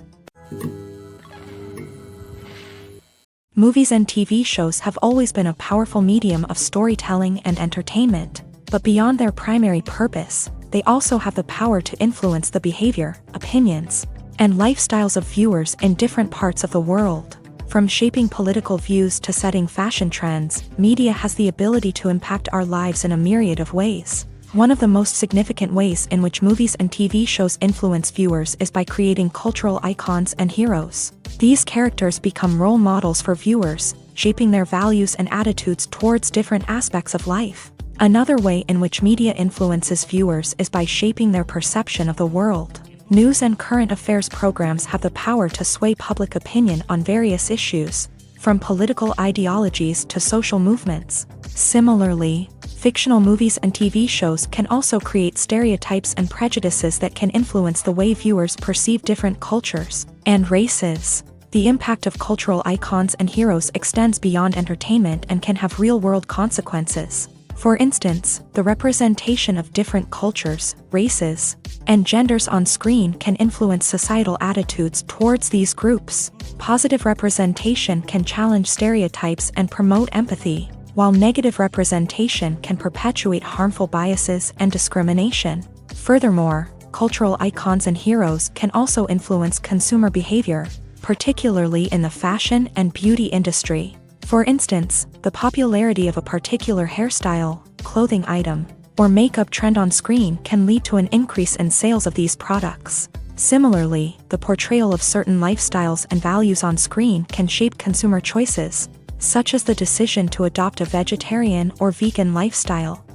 Movies and TV shows have always been a powerful medium of storytelling and entertainment, but beyond their primary purpose, they also have the power to influence the behavior, opinions, and lifestyles of viewers in different parts of the world. From shaping political views to setting fashion trends, media has the ability to impact our lives in a myriad of ways. One of the most significant ways in which movies and TV shows influence viewers is by creating cultural icons and heroes. These characters become role models for viewers, shaping their values and attitudes towards different aspects of life. Another way in which media influences viewers is by shaping their perception of the world. News and current affairs programs have the power to sway public opinion on various issues, from political ideologies to social movements. Similarly, fictional movies and TV shows can also create stereotypes and prejudices that can influence the way viewers perceive different cultures and races. The impact of cultural icons and heroes extends beyond entertainment and can have real-world consequences. For instance, the representation of different cultures, races, and genders on screen can influence societal attitudes towards these groups. Positive representation can challenge stereotypes and promote empathy, while negative representation can perpetuate harmful biases and discrimination. Furthermore, cultural icons and heroes can also influence consumer behavior, particularly in the fashion and beauty industry. For instance, the popularity of a particular hairstyle, clothing item, or makeup trend on screen can lead to an increase in sales of these products. Similarly, the portrayal of certain lifestyles and values on screen can shape consumer choices, such as the decision to adopt a vegetarian or vegan lifestyle.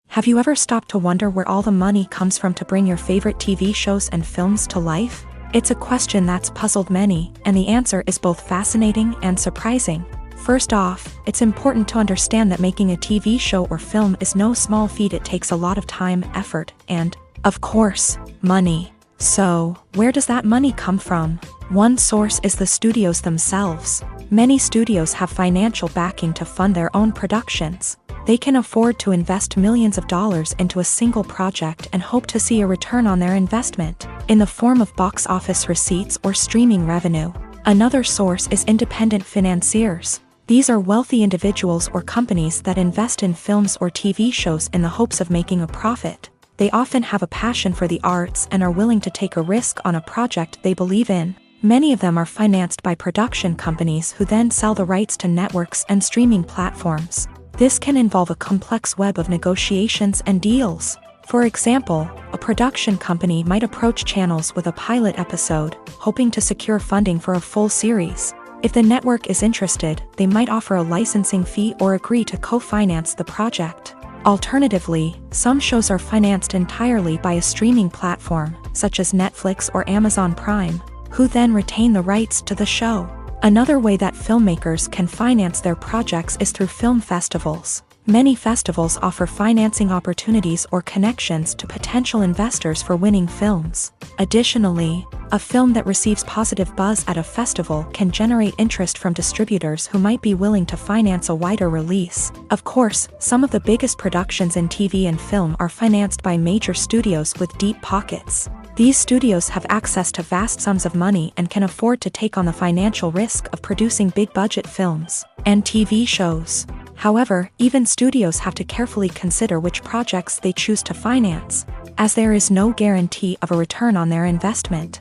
Have you ever stopped to wonder where all the money comes from to bring your favorite TV shows and films to life? It's a question that's puzzled many, and the answer is both fascinating and surprising. First off, it's important to understand that making a TV show or film is no small feat. It takes a lot of time, effort, and, of course, money. So, where does that money come from? One source is the studios themselves. Many studios have financial backing to fund their own productions. They can afford to invest millions of dollars into a single project and hope to see a return on their investment, in the form of box office receipts or streaming revenue. Another source is independent financiers. These are wealthy individuals or companies that invest in films or TV shows in the hopes of making a profit. They often have a passion for the arts and are willing to take a risk on a project they believe in. Many of them are financed by production companies who then sell the rights to networks and streaming platforms. This can involve a complex web of negotiations and deals. For example, a production company might approach channels with a pilot episode, hoping to secure funding for a full series. If the network is interested, they might offer a licensing fee or agree to co-finance the project. Alternatively, some shows are financed entirely by a streaming platform, such as Netflix or Amazon Prime, who then retain the rights to the show. Another way that filmmakers can finance their projects is through film festivals. Many festivals offer financing opportunities or connections to potential investors for winning films. Additionally, a film that receives positive buzz at a festival can generate interest from distributors who might be willing to finance a wider release. Of course, some of the biggest productions in TV and film are financed by major studios with deep pockets. These studios have access to vast sums of money and can afford to take on the financial risk of producing big-budget films and TV shows. However, even studios have to carefully consider which projects they choose to finance, as there is no guarantee of a return on their investment.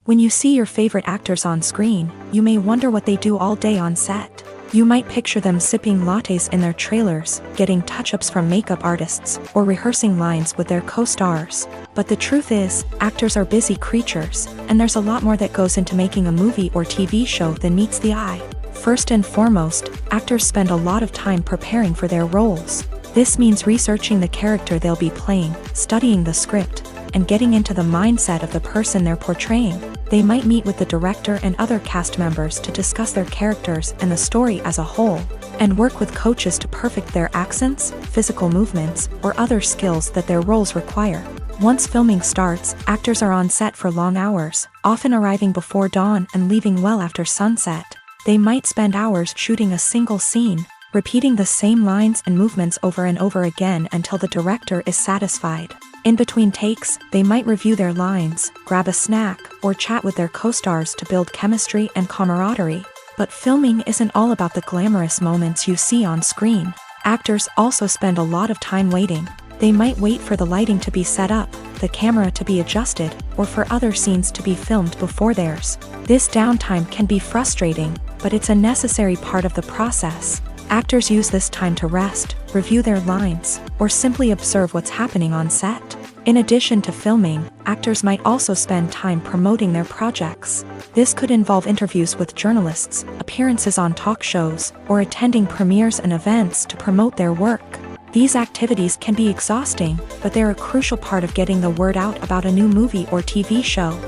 When you see your favorite actors on screen, you may wonder what they do all day on set. You might picture them sipping lattes in their trailers, getting touch-ups from makeup artists, or rehearsing lines with their co-stars. But the truth is, actors are busy creatures, and there's a lot more that goes into making a movie or TV show than meets the eye. First and foremost, actors spend a lot of time preparing for their roles. This means researching the character they'll be playing, studying the script, and getting into the mindset of the person they're portraying. They might meet with the director and other cast members to discuss their characters and the story as a whole, and work with coaches to perfect their accents, physical movements, or other skills that their roles require. Once filming starts, actors are on set for long hours, often arriving before dawn and leaving well after sunset. They might spend hours shooting a single scene, repeating the same lines and movements over and over again until the director is satisfied. In between takes, they might review their lines, grab a snack, or chat with their co-stars to build chemistry and camaraderie. But filming isn't all about the glamorous moments you see on screen. Actors also spend a lot of time waiting. They might wait for the lighting to be set up, the camera to be adjusted, or for other scenes to be filmed before theirs. This downtime can be frustrating, but it's a necessary part of the process. Actors use this time to rest, review their lines, or simply observe what's happening on set. In addition to filming, actors might also spend time promoting their projects. This could involve interviews with journalists, appearances on talk shows, or attending premieres and events to promote their work. These activities can be exhausting, but they're a crucial part of getting the word out about a new movie or TV show.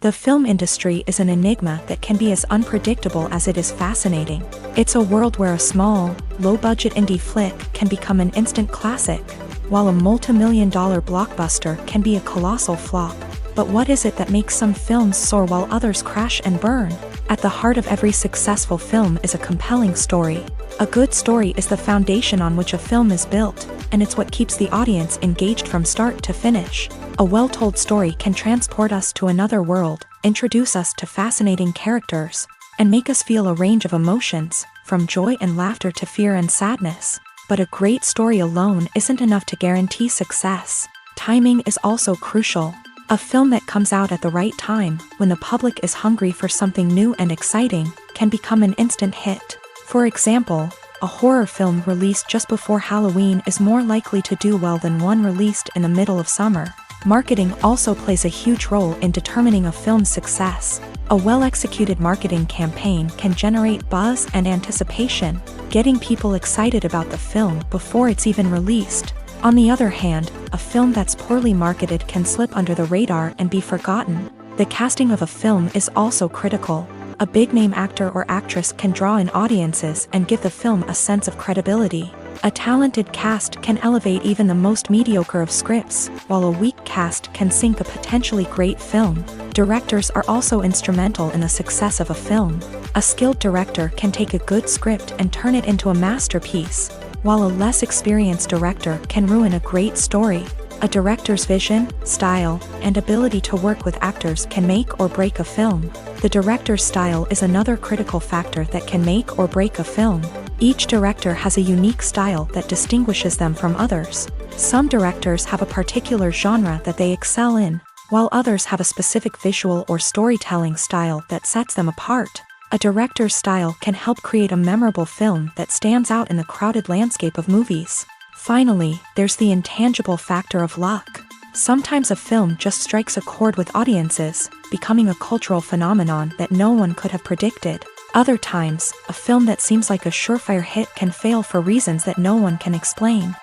The film industry is an enigma that can be as unpredictable as it is fascinating. It's a world where a small, low-budget indie flick can become an instant classic, while a multi-million-dollar blockbuster can be a colossal flop. But what is it that makes some films soar while others crash and burn? At the heart of every successful film is a compelling story. A good story is the foundation on which a film is built, and it's what keeps the audience engaged from start to finish. A well-told story can transport us to another world, introduce us to fascinating characters, and make us feel a range of emotions, from joy and laughter to fear and sadness. But a great story alone isn't enough to guarantee success. Timing is also crucial. A film that comes out at the right time, when the public is hungry for something new and exciting, can become an instant hit. For example, a horror film released just before Halloween is more likely to do well than one released in the middle of summer. Marketing also plays a huge role in determining a film's success. A well-executed marketing campaign can generate buzz and anticipation, getting people excited about the film before it's even released. On the other hand, a film that's poorly marketed can slip under the radar and be forgotten. The casting of a film is also critical. A big-name actor or actress can draw in audiences and give the film a sense of credibility. A talented cast can elevate even the most mediocre of scripts, while a weak cast can sink a potentially great film. Directors are also instrumental in the success of a film. A skilled director can take a good script and turn it into a masterpiece, while a less experienced director can ruin a great story. A director's vision, style, and ability to work with actors can make or break a film. The director's style is another critical factor that can make or break a film. Each director has a unique style that distinguishes them from others. Some directors have a particular genre that they excel in, while others have a specific visual or storytelling style that sets them apart. A director's style can help create a memorable film that stands out in the crowded landscape of movies. Finally, there's the intangible factor of luck. Sometimes a film just strikes a chord with audiences, becoming a cultural phenomenon that no one could have predicted. Other times, a film that seems like a surefire hit can fail for reasons that no one can explain.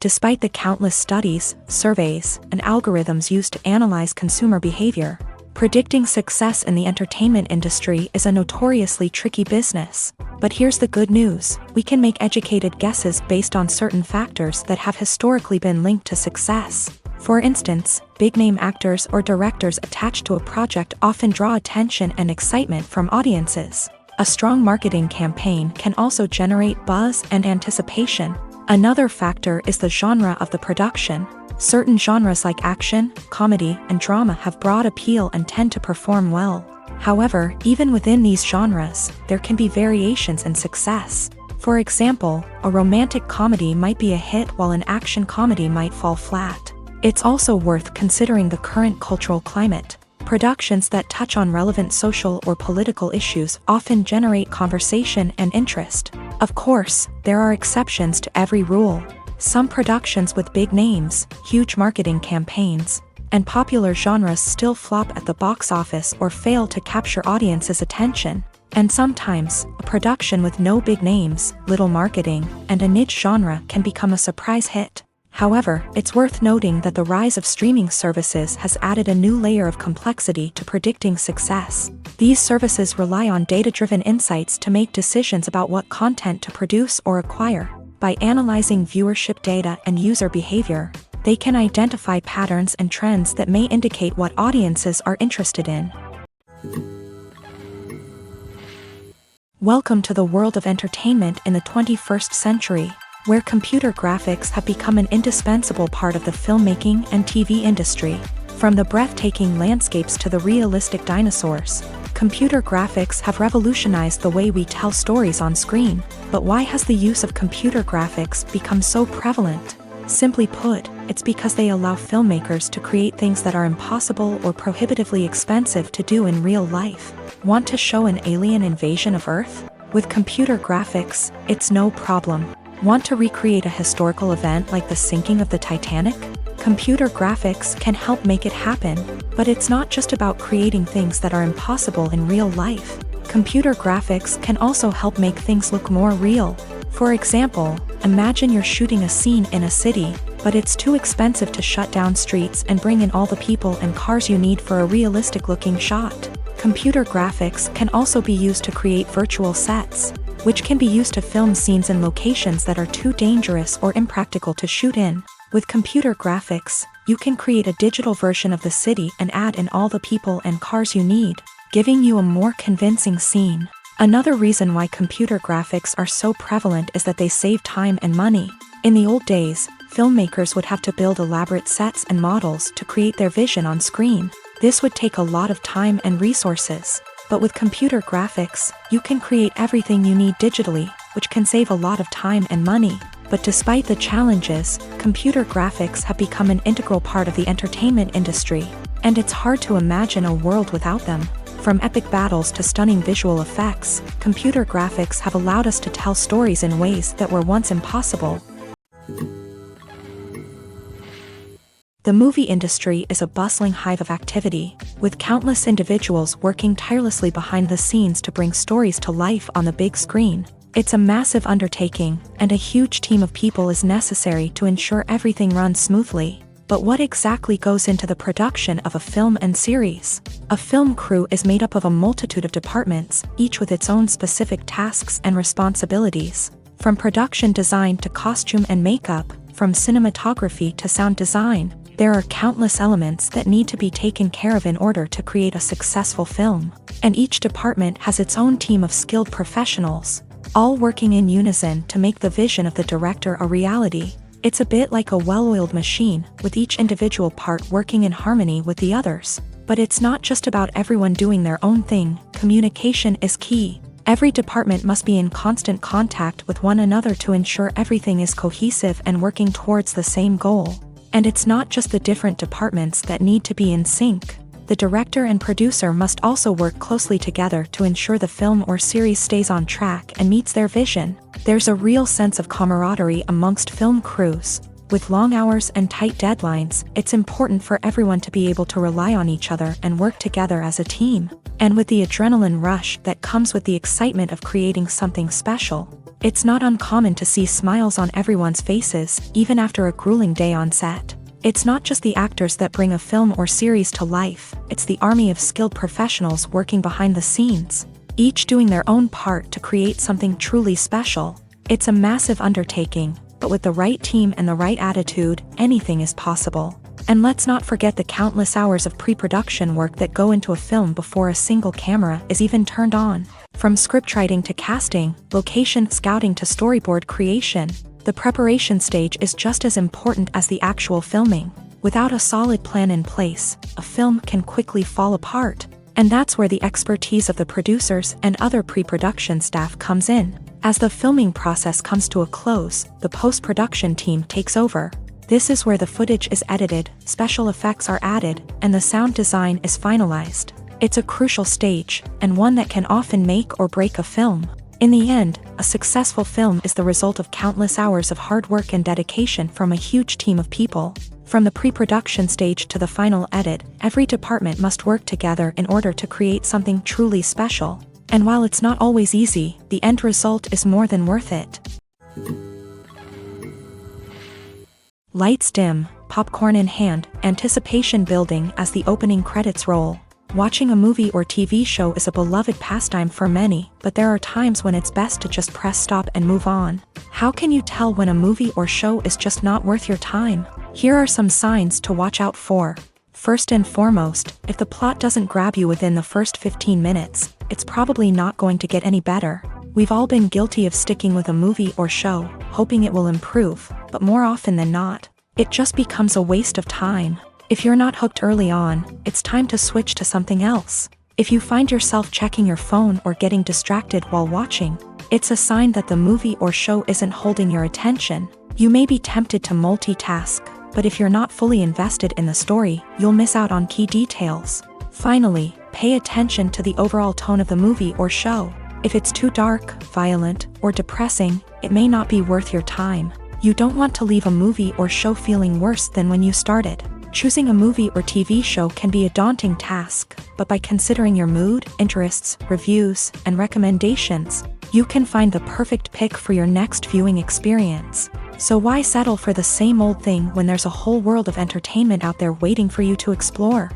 Despite the countless studies, surveys, and algorithms used to analyze consumer behavior, predicting success in the entertainment industry is a notoriously tricky business. But here's the good news: we can make educated guesses based on certain factors that have historically been linked to success. For instance, big-name actors or directors attached to a project often draw attention and excitement from audiences. A strong marketing campaign can also generate buzz and anticipation. Another factor is the genre of the production. Certain genres like action, comedy, and drama have broad appeal and tend to perform well. However, even within these genres, there can be variations in success. For example, a romantic comedy might be a hit while an action comedy might fall flat. It's also worth considering the current cultural climate. Productions that touch on relevant social or political issues often generate conversation and interest. Of course, there are exceptions to every rule. Some productions with big names, huge marketing campaigns, and popular genres still flop at the box office or fail to capture audiences' attention. And sometimes, a production with no big names, little marketing, and a niche genre can become a surprise hit. However, it's worth noting that the rise of streaming services has added a new layer of complexity to predicting success. These services rely on data-driven insights to make decisions about what content to produce or acquire. By analyzing viewership data and user behavior, they can identify patterns and trends that may indicate what audiences are interested in. Welcome to the world of entertainment in the 21st century, where computer graphics have become an indispensable part of the filmmaking and TV industry. From the breathtaking landscapes to the realistic dinosaurs, computer graphics have revolutionized the way we tell stories on screen. But why has the use of computer graphics become so prevalent? Simply put, it's because they allow filmmakers to create things that are impossible or prohibitively expensive to do in real life. Want to show an alien invasion of Earth? With computer graphics, it's no problem. Want to recreate a historical event like the sinking of the Titanic? Computer graphics can help make it happen, but it's not just about creating things that are impossible in real life. Computer graphics can also help make things look more real. For example, imagine you're shooting a scene in a city, but it's too expensive to shut down streets and bring in all the people and cars you need for a realistic-looking shot. Computer graphics can also be used to create virtual sets, which can be used to film scenes in locations that are too dangerous or impractical to shoot in. With computer graphics, you can create a digital version of the city and add in all the people and cars you need, giving you a more convincing scene. Another reason why computer graphics are so prevalent is that they save time and money. In the old days, filmmakers would have to build elaborate sets and models to create their vision on screen. This would take a lot of time and resources. But with computer graphics, you can create everything you need digitally, which can save a lot of time and money. But despite the challenges, computer graphics have become an integral part of the entertainment industry, and it's hard to imagine a world without them. From epic battles to stunning visual effects, computer graphics have allowed us to tell stories in ways that were once impossible. The movie industry is a bustling hive of activity, with countless individuals working tirelessly behind the scenes to bring stories to life on the big screen. It's a massive undertaking, and a huge team of people is necessary to ensure everything runs smoothly. But what exactly goes into the production of a film and series? A film crew is made up of a multitude of departments, each with its own specific tasks and responsibilities. From production design to costume and makeup, from cinematography to sound design, there are countless elements that need to be taken care of in order to create a successful film. And each department has its own team of skilled professionals, all working in unison to make the vision of the director a reality. It's a bit like a well-oiled machine, with each individual part working in harmony with the others. But it's not just about everyone doing their own thing. Communication is key. Every department must be in constant contact with one another to ensure everything is cohesive and working towards the same goal. And it's not just the different departments that need to be in sync. The director and producer must also work closely together to ensure the film or series stays on track and meets their vision. There's a real sense of camaraderie amongst film crews. With long hours and tight deadlines, it's important for everyone to be able to rely on each other and work together as a team. And with the adrenaline rush that comes with the excitement of creating something special, it's not uncommon to see smiles on everyone's faces, even after a grueling day on set. It's not just the actors that bring a film or series to life, it's the army of skilled professionals working behind the scenes, each doing their own part to create something truly special. It's a massive undertaking, but with the right team and the right attitude, anything is possible. And let's not forget the countless hours of pre-production work that go into a film before a single camera is even turned on. From scriptwriting to casting, location scouting to storyboard creation, the preparation stage is just as important as the actual filming. Without a solid plan in place, a film can quickly fall apart. And that's where the expertise of the producers and other pre-production staff comes in. As the filming process comes to a close, the post-production team takes over. This is where the footage is edited, special effects are added, and the sound design is finalized. It's a crucial stage, and one that can often make or break a film. In the end, a successful film is the result of countless hours of hard work and dedication from a huge team of people. From the pre-production stage to the final edit, every department must work together in order to create something truly special. And while it's not always easy, the end result is more than worth it. Lights dim, popcorn in hand, anticipation building as the opening credits roll. Watching a movie or TV show is a beloved pastime for many, but there are times when it's best to just press stop and move on. How can you tell when a movie or show is just not worth your time? Here are some signs to watch out for. First and foremost, if the plot doesn't grab you within the first 15 minutes, it's probably not going to get any better. We've all been guilty of sticking with a movie or show, hoping it will improve, but more often than not, it just becomes a waste of time. If you're not hooked early on, it's time to switch to something else. If you find yourself checking your phone or getting distracted while watching, it's a sign that the movie or show isn't holding your attention. You may be tempted to multitask, but if you're not fully invested in the story, you'll miss out on key details. Finally, pay attention to the overall tone of the movie or show. If it's too dark, violent, or depressing, it may not be worth your time. You don't want to leave a movie or show feeling worse than when you started. Choosing a movie or TV show can be a daunting task, but by considering your mood, interests, reviews, and recommendations, you can find the perfect pick for your next viewing experience. So why settle for the same old thing when there's a whole world of entertainment out there waiting for you to explore?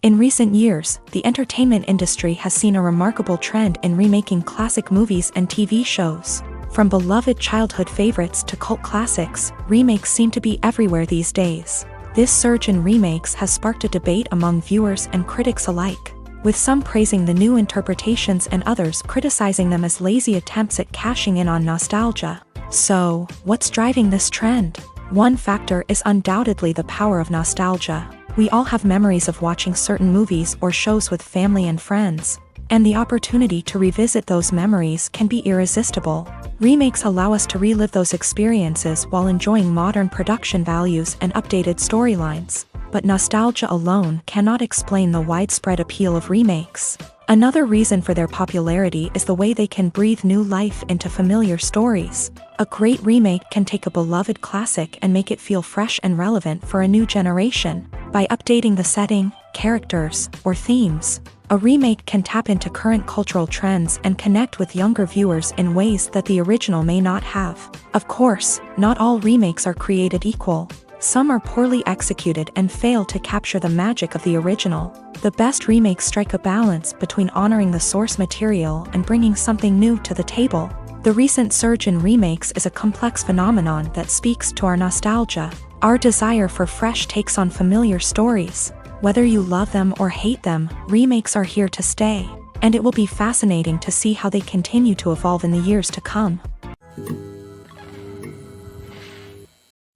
In recent years, the entertainment industry has seen a remarkable trend in remaking classic movies and TV shows. From beloved childhood favorites to cult classics, remakes seem to be everywhere these days. This surge in remakes has sparked a debate among viewers and critics alike, with some praising the new interpretations and others criticizing them as lazy attempts at cashing in on nostalgia. So, what's driving this trend? One factor is undoubtedly the power of nostalgia. We all have memories of watching certain movies or shows with family and friends, and the opportunity to revisit those memories can be irresistible. Remakes allow us to relive those experiences while enjoying modern production values and updated storylines. But nostalgia alone cannot explain the widespread appeal of remakes. Another reason for their popularity is the way they can breathe new life into familiar stories. A great remake can take a beloved classic and make it feel fresh and relevant for a new generation. By updating the setting, characters, or themes, a remake can tap into current cultural trends and connect with younger viewers in ways that the original may not have. Of course, not all remakes are created equal. Some are poorly executed and fail to capture the magic of the original. The best remakes strike a balance between honoring the source material and bringing something new to the table. The recent surge in remakes is a complex phenomenon that speaks to our nostalgia, our desire for fresh takes on familiar stories. Whether you love them or hate them, remakes are here to stay, and it will be fascinating to see how they continue to evolve in the years to come.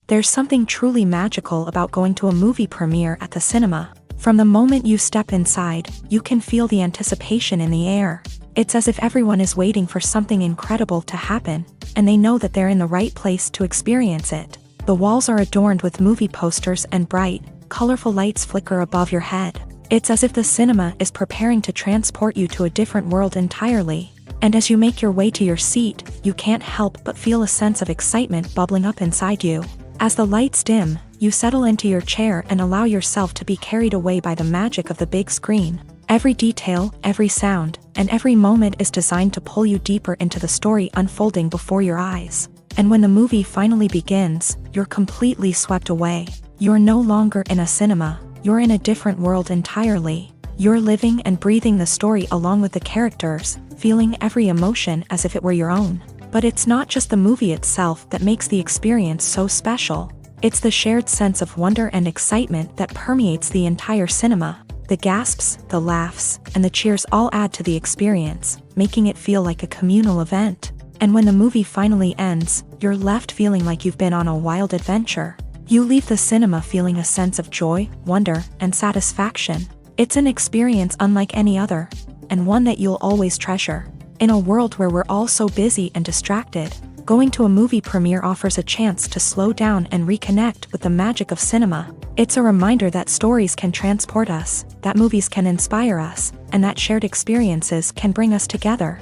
There's something truly magical about going to a movie premiere at the cinema. From the moment you step inside, you can feel the anticipation in the air. It's as if everyone is waiting for something incredible to happen, and they know that they're in the right place to experience it. The walls are adorned with movie posters and bright, colorful lights flicker above your head. It's as if the cinema is preparing to transport you to a different world entirely. And as you make your way to your seat, you can't help but feel a sense of excitement bubbling up inside you. As the lights dim, you settle into your chair and allow yourself to be carried away by the magic of the big screen. Every detail, every sound, and every moment is designed to pull you deeper into the story unfolding before your eyes. And when the movie finally begins, you're completely swept away. You're no longer in a cinema, you're in a different world entirely. You're living and breathing the story along with the characters, feeling every emotion as if it were your own. But it's not just the movie itself that makes the experience so special. It's the shared sense of wonder and excitement that permeates the entire cinema. The gasps, the laughs, and the cheers all add to the experience, making it feel like a communal event. And when the movie finally ends, you're left feeling like you've been on a wild adventure. You leave the cinema feeling a sense of joy, wonder, and satisfaction. It's an experience unlike any other, and one that you'll always treasure. In a world where we're all so busy and distracted, Going to a movie premiere offers a chance to slow down and reconnect with the magic of cinema. It's a reminder that stories can transport us, that movies can inspire us, and that shared experiences can bring us together.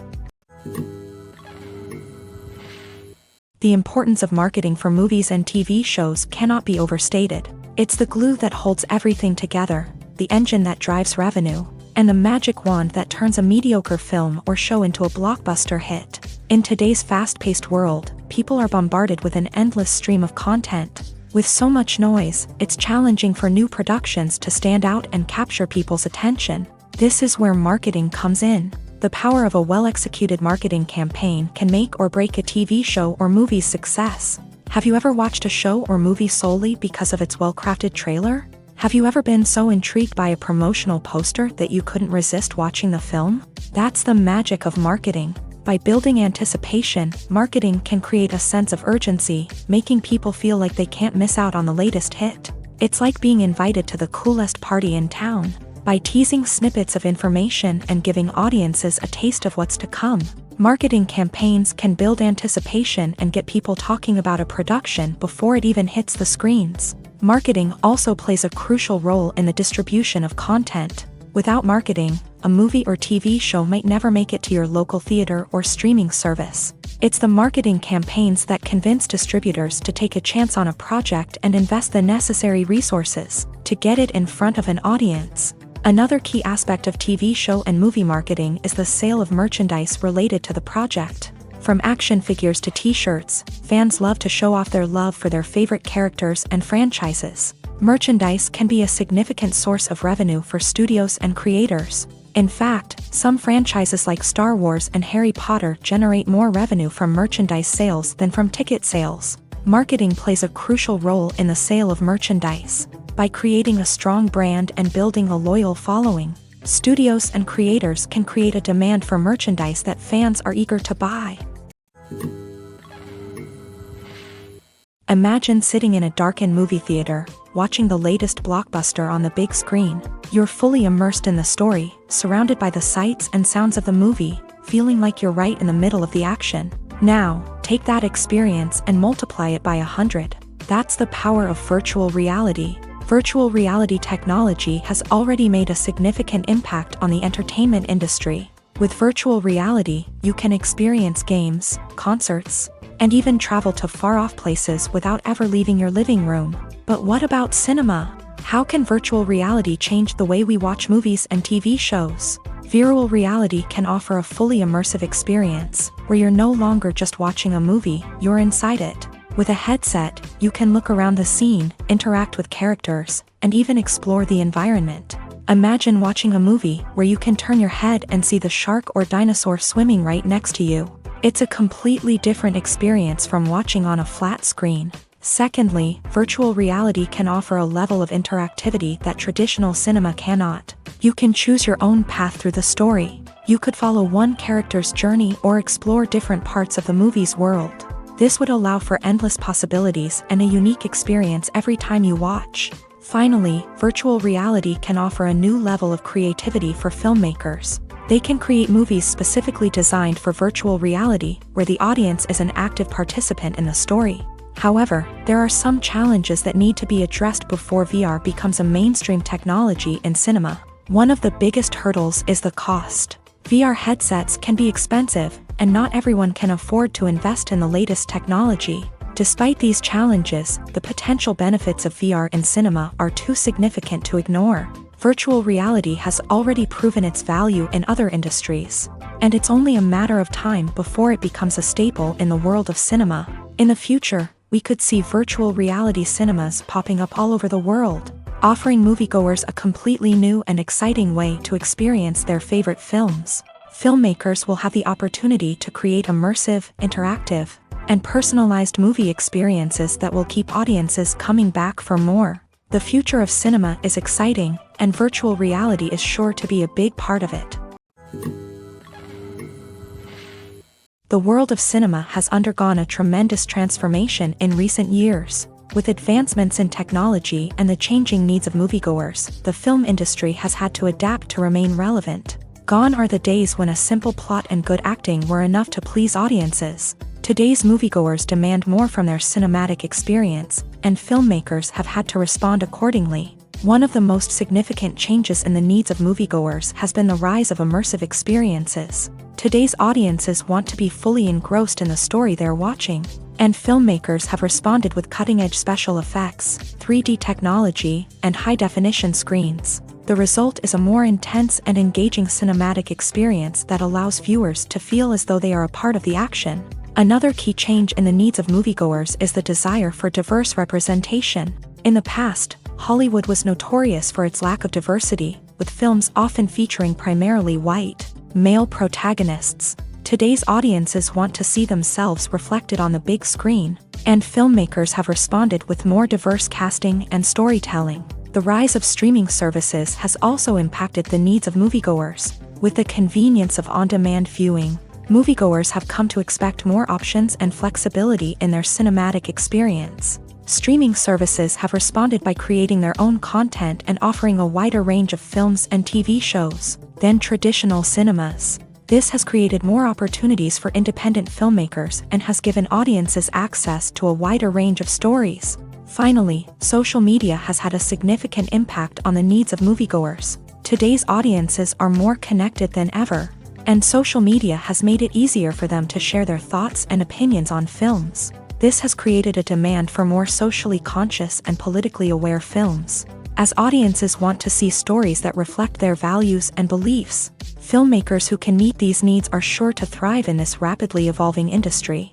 The importance of marketing for movies and TV shows cannot be overstated. It's the glue that holds everything together, the engine that drives revenue, and the magic wand that turns a mediocre film or show into a blockbuster hit. In today's fast-paced world, people are bombarded with an endless stream of content. With so much noise, it's challenging for new productions to stand out and capture people's attention. This is where marketing comes in. The power of a well-executed marketing campaign can make or break a TV show or movie's success. Have you ever watched a show or movie solely because of its well-crafted trailer? Have you ever been so intrigued by a promotional poster that you couldn't resist watching the film? That's the magic of marketing. By building anticipation, marketing can create a sense of urgency, making people feel like they can't miss out on the latest hit. It's like being invited to the coolest party in town. By teasing snippets of information and giving audiences a taste of what's to come, marketing campaigns can build anticipation and get people talking about a production before it even hits the screens. Marketing also plays a crucial role in the distribution of content. Without marketing, a movie or TV show might never make it to your local theater or streaming service. It's the marketing campaigns that convince distributors to take a chance on a project and invest the necessary resources to get it in front of an audience. Another key aspect of TV show and movie marketing is the sale of merchandise related to the project. From action figures to t-shirts, fans love to show off their love for their favorite characters and franchises. Merchandise can be a significant source of revenue for studios and creators. In fact, some franchises like Star Wars and Harry Potter generate more revenue from merchandise sales than from ticket sales. Marketing plays a crucial role in the sale of merchandise. By creating a strong brand and building a loyal following, studios and creators can create a demand for merchandise that fans are eager to buy. Imagine sitting in a darkened movie theater, watching the latest blockbuster on the big screen. You're fully immersed in the story, surrounded by the sights and sounds of the movie, feeling like you're right in the middle of the action. Now, take that experience and multiply it by 100. That's the power of virtual reality. Virtual reality technology has already made a significant impact on the entertainment industry. With virtual reality, you can experience games, concerts, and even travel to far-off places without ever leaving your living room. But what about cinema? How can virtual reality change the way we watch movies and TV shows? Virtual reality can offer a fully immersive experience, where you're no longer just watching a movie, you're inside it. With a headset, you can look around the scene, interact with characters, and even explore the environment. Imagine watching a movie where you can turn your head and see the shark or dinosaur swimming right next to you. It's a completely different experience from watching on a flat screen. Secondly, virtual reality can offer a level of interactivity that traditional cinema cannot. You can choose your own path through the story. You could follow one character's journey or explore different parts of the movie's world. This would allow for endless possibilities and a unique experience every time you watch. Finally, virtual reality can offer a new level of creativity for filmmakers. They can create movies specifically designed for virtual reality, where the audience is an active participant in the story. However, there are some challenges that need to be addressed before VR becomes a mainstream technology in cinema. One of the biggest hurdles is the cost. VR headsets can be expensive, and not everyone can afford to invest in the latest technology. Despite these challenges, the potential benefits of VR in cinema are too significant to ignore. Virtual reality has already proven its value in other industries, and it's only a matter of time before it becomes a staple in the world of cinema. In the future, we could see virtual reality cinemas popping up all over the world, offering moviegoers a completely new and exciting way to experience their favorite films. Filmmakers will have the opportunity to create immersive, interactive, and personalized movie experiences that will keep audiences coming back for more. The future of cinema is exciting, and virtual reality is sure to be a big part of it. The world of cinema has undergone a tremendous transformation in recent years. With advancements in technology and the changing needs of moviegoers, the film industry has had to adapt to remain relevant. Gone are the days when a simple plot and good acting were enough to please audiences. Today's moviegoers demand more from their cinematic experience, and filmmakers have had to respond accordingly. One of the most significant changes in the needs of moviegoers has been the rise of immersive experiences. Today's audiences want to be fully engrossed in the story they're watching, and filmmakers have responded with cutting-edge special effects, 3D technology, and high-definition screens. The result is a more intense and engaging cinematic experience that allows viewers to feel as though they are a part of the action. Another key change in the needs of moviegoers is the desire for diverse representation. In the past, Hollywood was notorious for its lack of diversity, with films often featuring primarily white, male protagonists. Today's audiences want to see themselves reflected on the big screen, and filmmakers have responded with more diverse casting and storytelling. The rise of streaming services has also impacted the needs of moviegoers. With the convenience of on-demand viewing, moviegoers have come to expect more options and flexibility in their cinematic experience. Streaming services have responded by creating their own content and offering a wider range of films and TV shows than traditional cinemas. This has created more opportunities for independent filmmakers and has given audiences access to a wider range of stories. Finally, social media has had a significant impact on the needs of moviegoers. Today's audiences are more connected than ever, and social media has made it easier for them to share their thoughts and opinions on films. This has created a demand for more socially conscious and politically aware films. As audiences want to see stories that reflect their values and beliefs, filmmakers who can meet these needs are sure to thrive in this rapidly evolving industry.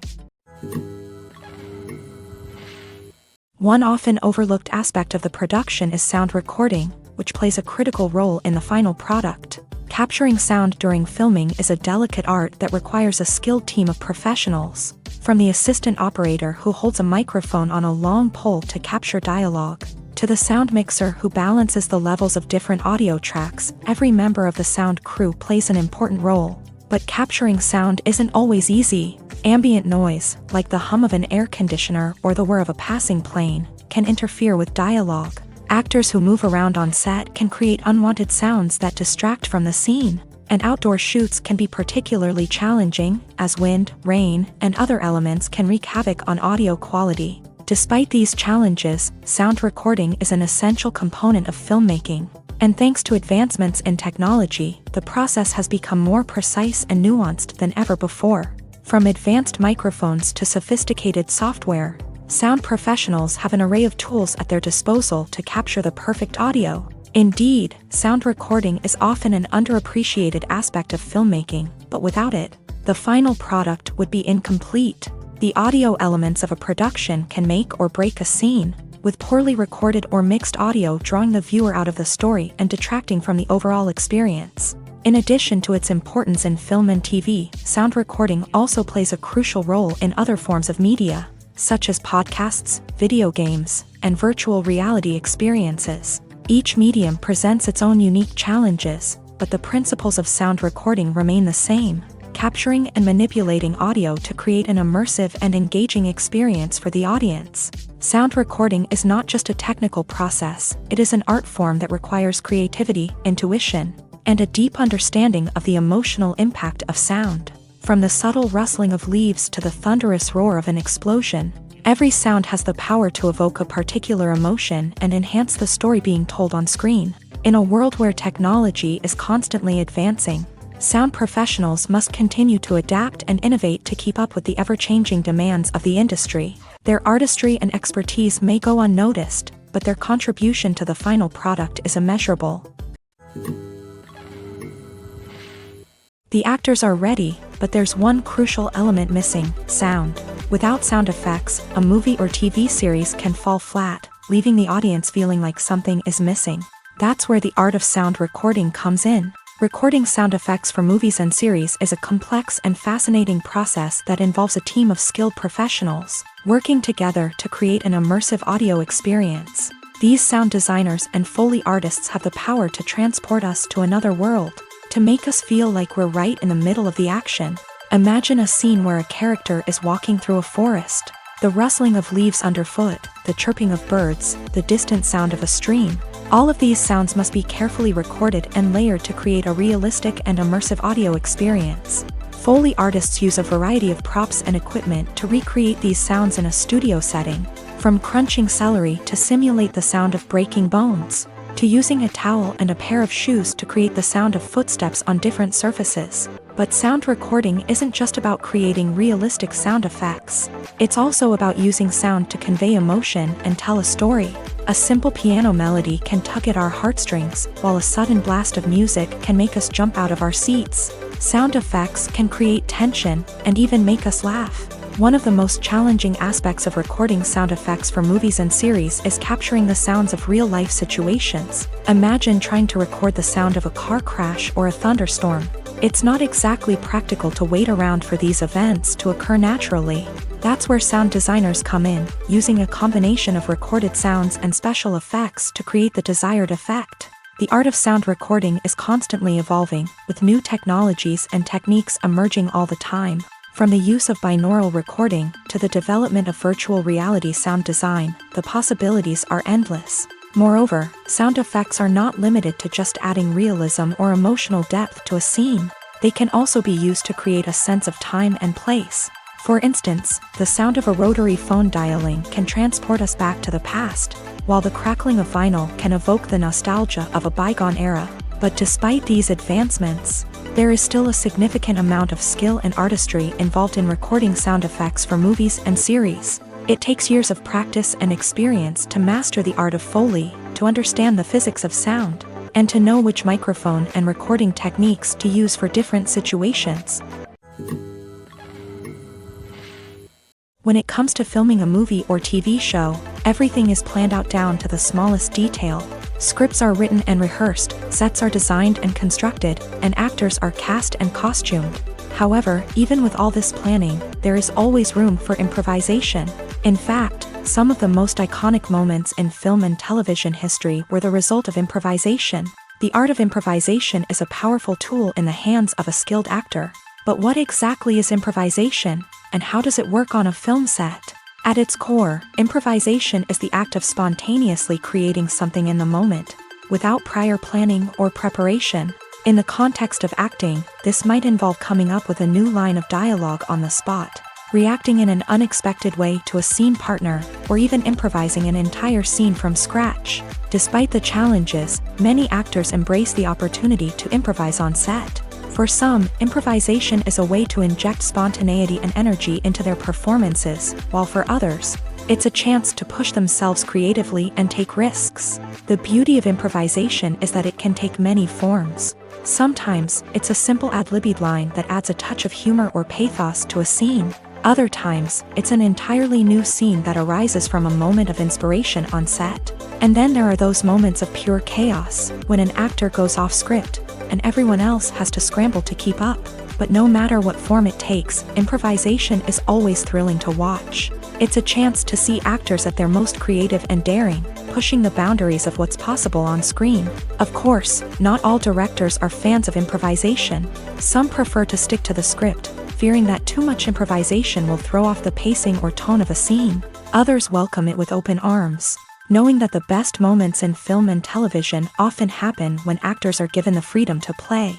One often overlooked aspect of the production is sound recording, which plays a critical role in the final product. Capturing sound during filming is a delicate art that requires a skilled team of professionals. From the assistant operator who holds a microphone on a long pole to capture dialogue, to the sound mixer who balances the levels of different audio tracks, every member of the sound crew plays an important role. But capturing sound isn't always easy. Ambient noise, like the hum of an air conditioner or the whir of a passing plane, can interfere with dialogue. Actors who move around on set can create unwanted sounds that distract from the scene. And outdoor shoots can be particularly challenging, as wind, rain, and other elements can wreak havoc on audio quality. Despite these challenges, sound recording is an essential component of filmmaking. And thanks to advancements in technology, the process has become more precise and nuanced than ever before. From advanced microphones to sophisticated software, sound professionals have an array of tools at their disposal to capture the perfect audio. Indeed, sound recording is often an underappreciated aspect of filmmaking, but without it, the final product would be incomplete. The audio elements of a production can make or break a scene, with poorly recorded or mixed audio drawing the viewer out of the story and detracting from the overall experience. In addition to its importance in film and TV, sound recording also plays a crucial role in other forms of media, such as podcasts, video games, and virtual reality experiences. Each medium presents its own unique challenges, but the principles of sound recording remain the same, capturing and manipulating audio to create an immersive and engaging experience for the audience. Sound recording is not just a technical process, it is an art form that requires creativity, intuition, and a deep understanding of the emotional impact of sound. From the subtle rustling of leaves to the thunderous roar of an explosion, every sound has the power to evoke a particular emotion and enhance the story being told on screen. In a world where technology is constantly advancing, sound professionals must continue to adapt and innovate to keep up with the ever-changing demands of the industry. Their artistry and expertise may go unnoticed, but their contribution to the final product is immeasurable. The actors are ready, but there's one crucial element missing: sound. Without sound effects, a movie or TV series can fall flat, leaving the audience feeling like something is missing. That's where the art of sound recording comes in. Recording sound effects for movies and series is a complex and fascinating process that involves a team of skilled professionals working together to create an immersive audio experience. These sound designers and Foley artists have the power to transport us to another world, to make us feel like we're right in the middle of the action. Imagine a scene where a character is walking through a forest. The rustling of leaves underfoot, the chirping of birds, the distant sound of a stream. All of these sounds must be carefully recorded and layered to create a realistic and immersive audio experience. Foley artists use a variety of props and equipment to recreate these sounds in a studio setting, from crunching celery to simulate the sound of breaking bones, to using a towel and a pair of shoes to create the sound of footsteps on different surfaces. But sound recording isn't just about creating realistic sound effects. It's also about using sound to convey emotion and tell a story. A simple piano melody can tug at our heartstrings, while a sudden blast of music can make us jump out of our seats. Sound effects can create tension and even make us laugh. One of the most challenging aspects of recording sound effects for movies and series is capturing the sounds of real-life situations. Imagine trying to record the sound of a car crash or a thunderstorm. It's not exactly practical to wait around for these events to occur naturally. That's where sound designers come in, using a combination of recorded sounds and special effects to create the desired effect. The art of sound recording is constantly evolving, with new technologies and techniques emerging all the time. From the use of binaural recording to the development of virtual reality sound design, the possibilities are endless. Moreover, sound effects are not limited to just adding realism or emotional depth to a scene. They can also be used to create a sense of time and place. For instance, the sound of a rotary phone dialing can transport us back to the past, while the crackling of vinyl can evoke the nostalgia of a bygone era. But despite these advancements, there is still a significant amount of skill and artistry involved in recording sound effects for movies and series. It takes years of practice and experience to master the art of Foley, to understand the physics of sound, and to know which microphone and recording techniques to use for different situations. When it comes to filming a movie or TV show, everything is planned out down to the smallest detail. Scripts are written and rehearsed, sets are designed and constructed, and actors are cast and costumed. However, even with all this planning, there is always room for improvisation. In fact, some of the most iconic moments in film and television history were the result of improvisation. The art of improvisation is a powerful tool in the hands of a skilled actor. But what exactly is improvisation, and how does it work on a film set? At its core, improvisation is the act of spontaneously creating something in the moment, without prior planning or preparation. In the context of acting, this might involve coming up with a new line of dialogue on the spot, reacting in an unexpected way to a scene partner, or even improvising an entire scene from scratch. Despite the challenges, many actors embrace the opportunity to improvise on set. For some, improvisation is a way to inject spontaneity and energy into their performances, while for others, it's a chance to push themselves creatively and take risks. The beauty of improvisation is that it can take many forms. Sometimes, it's a simple ad-libbed line that adds a touch of humor or pathos to a scene. Other times, it's an entirely new scene that arises from a moment of inspiration on set. And then there are those moments of pure chaos, when an actor goes off script, and everyone else has to scramble to keep up. But no matter what form it takes, improvisation is always thrilling to watch. It's a chance to see actors at their most creative and daring, pushing the boundaries of what's possible on screen. Of course, not all directors are fans of improvisation. Some prefer to stick to the script, fearing that too much improvisation will throw off the pacing or tone of a scene. Others welcome it with open arms, knowing that the best moments in film and television often happen when actors are given the freedom to play.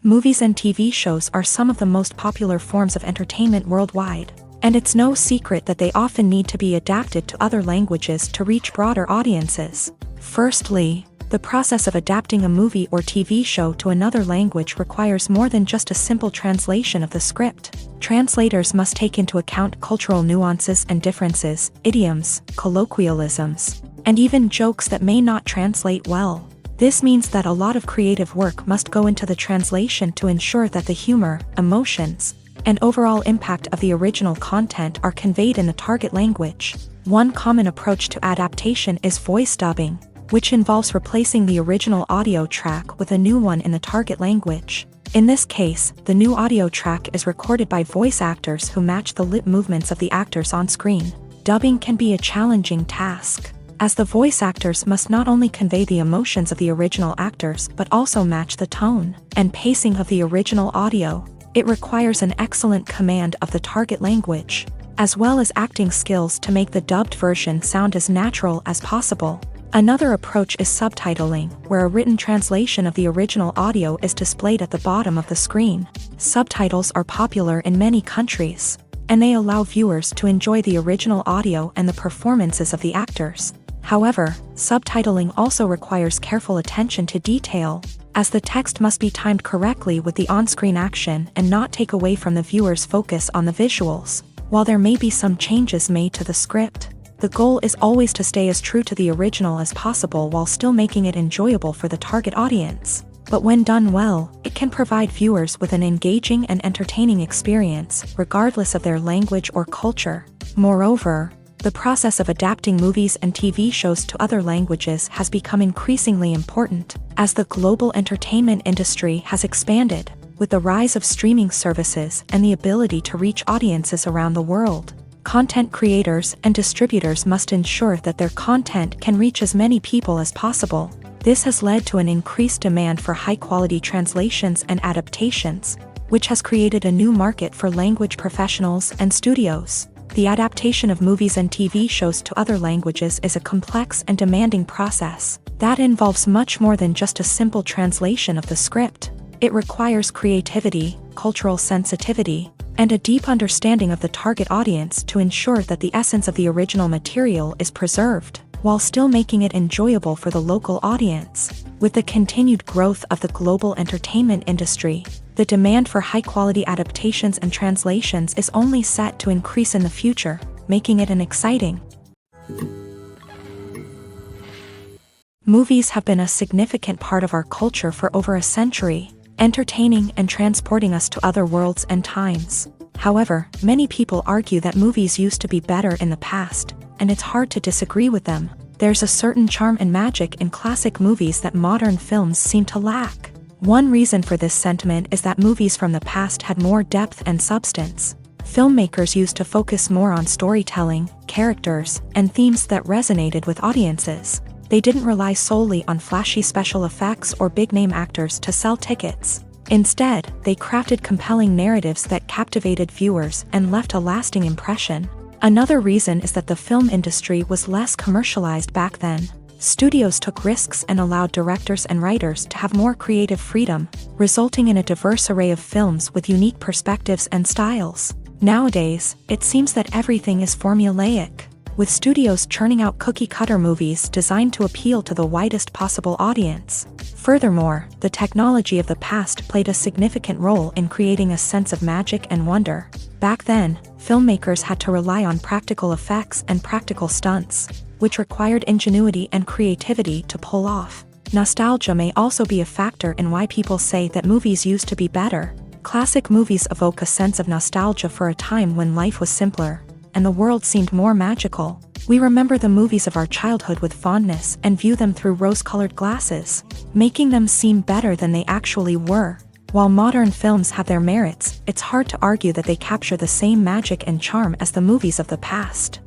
Movies and TV shows are some of the most popular forms of entertainment worldwide, and it's no secret that they often need to be adapted to other languages to reach broader audiences. Firstly, the process of adapting a movie or TV show to another language requires more than just a simple translation of the script. Translators must take into account cultural nuances and differences, idioms, colloquialisms, and even jokes that may not translate well. This means that a lot of creative work must go into the translation to ensure that the humor, emotions, and overall impact of the original content are conveyed in the target language. One common approach to adaptation is voice dubbing, which involves replacing the original audio track with a new one in the target language. In this case, the new audio track is recorded by voice actors who match the lip movements of the actors on screen. Dubbing can be a challenging task, as the voice actors must not only convey the emotions of the original actors but also match the tone and pacing of the original audio. It requires an excellent command of the target language, as well as acting skills to make the dubbed version sound as natural as possible. Another approach is subtitling, where a written translation of the original audio is displayed at the bottom of the screen. Subtitles are popular in many countries, and they allow viewers to enjoy the original audio and the performances of the actors. However, subtitling also requires careful attention to detail, as the text must be timed correctly with the on-screen action and not take away from the viewer's focus on the visuals. While there may be some changes made to the script, the goal is always to stay as true to the original as possible while still making it enjoyable for the target audience. But when done well, it can provide viewers with an engaging and entertaining experience, regardless of their language or culture. Moreover, the process of adapting movies and TV shows to other languages has become increasingly important, as the global entertainment industry has expanded, with the rise of streaming services and the ability to reach audiences around the world. Content creators and distributors must ensure that their content can reach as many people as possible. This has led to an increased demand for high-quality translations and adaptations, which has created a new market for language professionals and studios. The adaptation of movies and TV shows to other languages is a complex and demanding process that involves much more than just a simple translation of the script. It requires creativity, cultural sensitivity, and a deep understanding of the target audience to ensure that the essence of the original material is preserved, while still making it enjoyable for the local audience. With the continued growth of the global entertainment industry, the demand for high-quality adaptations and translations is only set to increase in the future, making it an exciting. Movies have been a significant part of our culture for over a century, entertaining and transporting us to other worlds and times. However, many people argue that movies used to be better in the past, and it's hard to disagree with them. There's a certain charm and magic in classic movies that modern films seem to lack. One reason for this sentiment is that movies from the past had more depth and substance. Filmmakers used to focus more on storytelling, characters, and themes that resonated with audiences. They didn't rely solely on flashy special effects or big-name actors to sell tickets. Instead, they crafted compelling narratives that captivated viewers and left a lasting impression. Another reason is that the film industry was less commercialized back then. Studios took risks and allowed directors and writers to have more creative freedom, resulting in a diverse array of films with unique perspectives and styles. Nowadays, it seems that everything is formulaic, with studios churning out cookie-cutter movies designed to appeal to the widest possible audience. Furthermore, the technology of the past played a significant role in creating a sense of magic and wonder. Back then, filmmakers had to rely on practical effects and practical stunts, which required ingenuity and creativity to pull off. Nostalgia may also be a factor in why people say that movies used to be better. Classic movies evoke a sense of nostalgia for a time when life was simpler, and the world seemed more magical. We remember the movies of our childhood with fondness and view them through rose-colored glasses, making them seem better than they actually were. While modern films have their merits, it's hard to argue that they capture the same magic and charm as the movies of the past.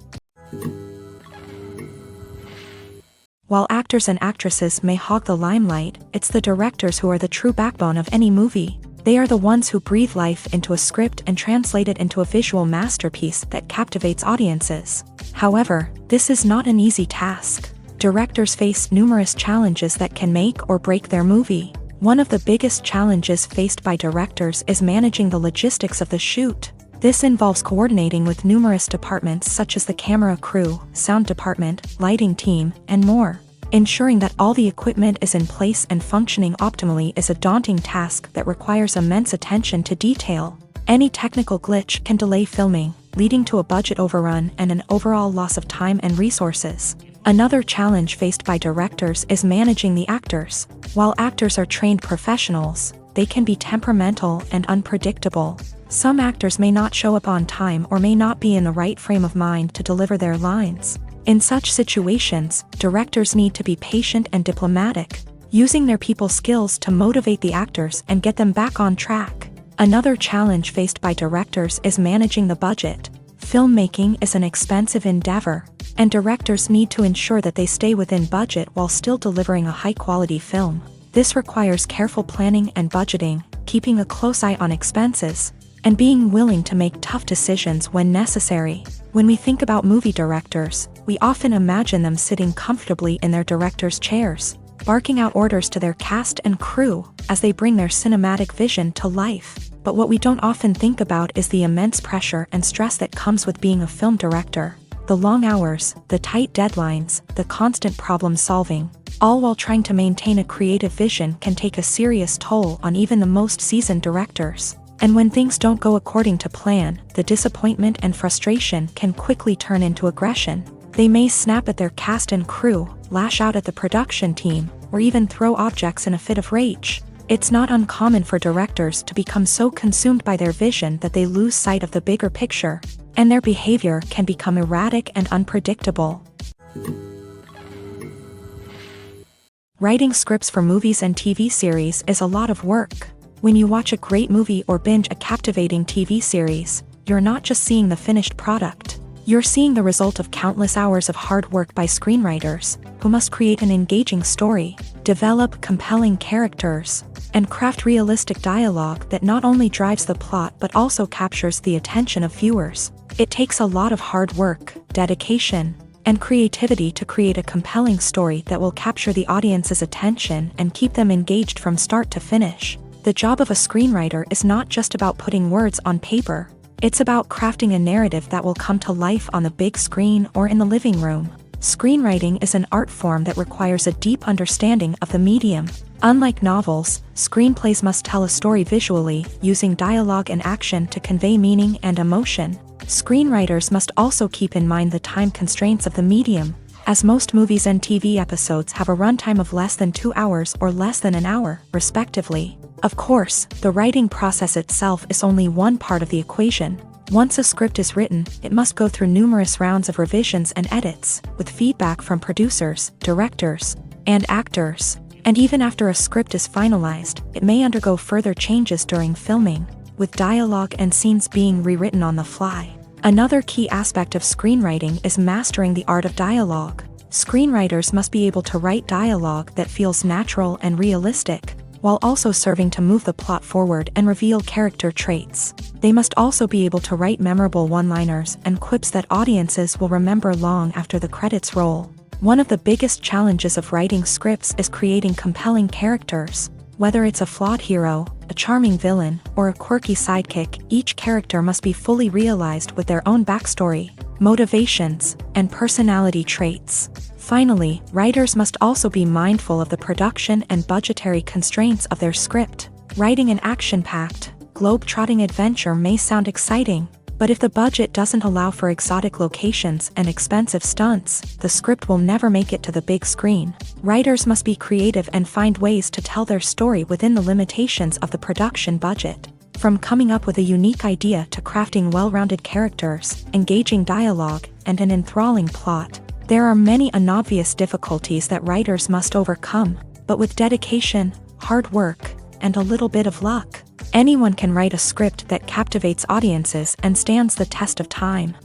While actors and actresses may hog the limelight, it's the directors who are the true backbone of any movie. They are the ones who breathe life into a script and translate it into a visual masterpiece that captivates audiences. However, this is not an easy task. Directors face numerous challenges that can make or break their movie. One of the biggest challenges faced by directors is managing the logistics of the shoot. This involves coordinating with numerous departments such as the camera crew, sound department, lighting team, and more. Ensuring that all the equipment is in place and functioning optimally is a daunting task that requires immense attention to detail. Any technical glitch can delay filming, leading to a budget overrun and an overall loss of time and resources. Another challenge faced by directors is managing the actors. While actors are trained professionals, they can be temperamental and unpredictable. Some actors may not show up on time or may not be in the right frame of mind to deliver their lines. In such situations, directors need to be patient and diplomatic, using their people skills to motivate the actors and get them back on track. Another challenge faced by directors is managing the budget. Filmmaking is an expensive endeavor, and directors need to ensure that they stay within budget while still delivering a high-quality film. This requires careful planning and budgeting, keeping a close eye on expenses, and being willing to make tough decisions when necessary. When we think about movie directors, We often imagine them sitting comfortably in their director's chairs, barking out orders to their cast and crew as they bring their cinematic vision to life. But what we don't often think about is the immense pressure and stress that comes with being a film director. The long hours, the tight deadlines, the constant problem solving, all while trying to maintain a creative vision can take a serious toll on even the most seasoned directors. And when things don't go according to plan, the disappointment and frustration can quickly turn into aggression. They may snap at their cast and crew, lash out at the production team, or even throw objects in a fit of rage. It's not uncommon for directors to become so consumed by their vision that they lose sight of the bigger picture, and their behavior can become erratic and unpredictable. Writing scripts for movies and TV series is a lot of work. When you watch a great movie or binge a captivating TV series, you're not just seeing the finished product. You're seeing the result of countless hours of hard work by screenwriters, who must create an engaging story, develop compelling characters, and craft realistic dialogue that not only drives the plot but also captures the attention of viewers. It takes a lot of hard work, dedication, and creativity to create a compelling story that will capture the audience's attention and keep them engaged from start to finish. The job of a screenwriter is not just about putting words on paper. It's about crafting a narrative that will come to life on the big screen or in the living room. Screenwriting is an art form that requires a deep understanding of the medium. Unlike novels, screenplays must tell a story visually, using dialogue and action to convey meaning and emotion. Screenwriters must also keep in mind the time constraints of the medium, as most movies and TV episodes have a runtime of less than 2 hours or less than an hour, respectively. Of course, the writing process itself is only one part of the equation. Once a script is written, it must go through numerous rounds of revisions and edits, with feedback from producers, directors, and actors. And even after a script is finalized, it may undergo further changes during filming, with dialogue and scenes being rewritten on the fly. Another key aspect of screenwriting is mastering the art of dialogue. Screenwriters must be able to write dialogue that feels natural and realistic, while also serving to move the plot forward and reveal character traits. They must also be able to write memorable one-liners and quips that audiences will remember long after the credits roll. One of the biggest challenges of writing scripts is creating compelling characters. Whether it's a flawed hero, a charming villain, or a quirky sidekick, each character must be fully realized with their own backstory, motivations, and personality traits. Finally, writers must also be mindful of the production and budgetary constraints of their script. Writing an action-packed, globe-trotting adventure may sound exciting, but if the budget doesn't allow for exotic locations and expensive stunts, the script will never make it to the big screen. Writers must be creative and find ways to tell their story within the limitations of the production budget. From coming up with a unique idea to crafting well-rounded characters, engaging dialogue, and an enthralling plot, there are many unobvious difficulties that writers must overcome, but with dedication, hard work, and a little bit of luck, anyone can write a script that captivates audiences and stands the test of time.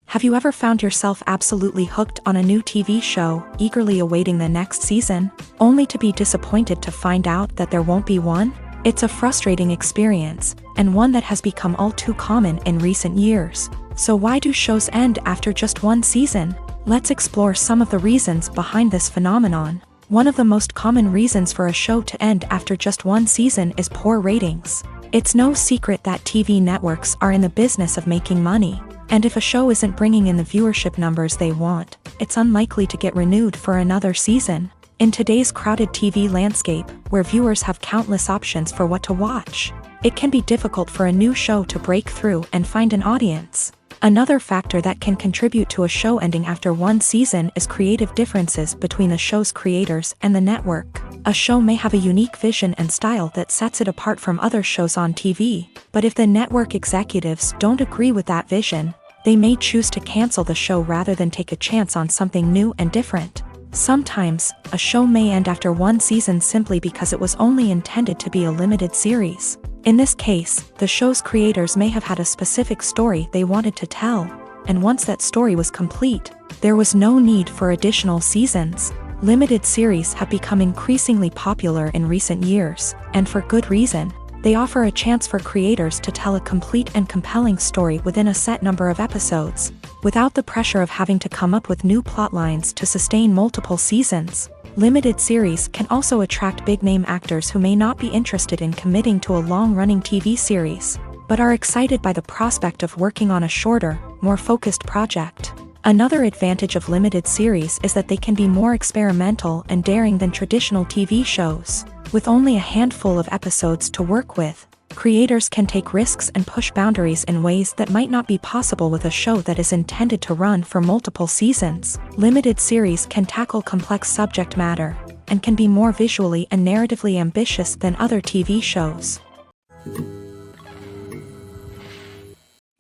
Have you ever found yourself absolutely hooked on a new TV show, eagerly awaiting the next season, only to be disappointed to find out that there won't be one? It's a frustrating experience, and one that has become all too common in recent years. So why do shows end after just one season? Let's explore some of the reasons behind this phenomenon. One of the most common reasons for a show to end after just one season is poor ratings. It's no secret that TV networks are in the business of making money, and if a show isn't bringing in the viewership numbers they want, it's unlikely to get renewed for another season. In today's crowded TV landscape, where viewers have countless options for what to watch, it can be difficult for a new show to break through and find an audience. Another factor that can contribute to a show ending after one season is creative differences between the show's creators and the network. A show may have a unique vision and style that sets it apart from other shows on TV, but if the network executives don't agree with that vision, they may choose to cancel the show rather than take a chance on something new and different. Sometimes, a show may end after one season simply because it was only intended to be a limited series. In this case, the show's creators may have had a specific story they wanted to tell, and once that story was complete, there was no need for additional seasons. Limited series have become increasingly popular in recent years, and for good reason. They offer a chance for creators to tell a complete and compelling story within a set number of episodes, without the pressure of having to come up with new plotlines to sustain multiple seasons. Limited series can also attract big-name actors who may not be interested in committing to a long-running TV series, but are excited by the prospect of working on a shorter, more focused project. Another advantage of limited series is that they can be more experimental and daring than traditional TV shows. With only a handful of episodes to work with, creators can take risks and push boundaries in ways that might not be possible with a show that is intended to run for multiple seasons. Limited series can tackle complex subject matter, and can be more visually and narratively ambitious than other TV shows.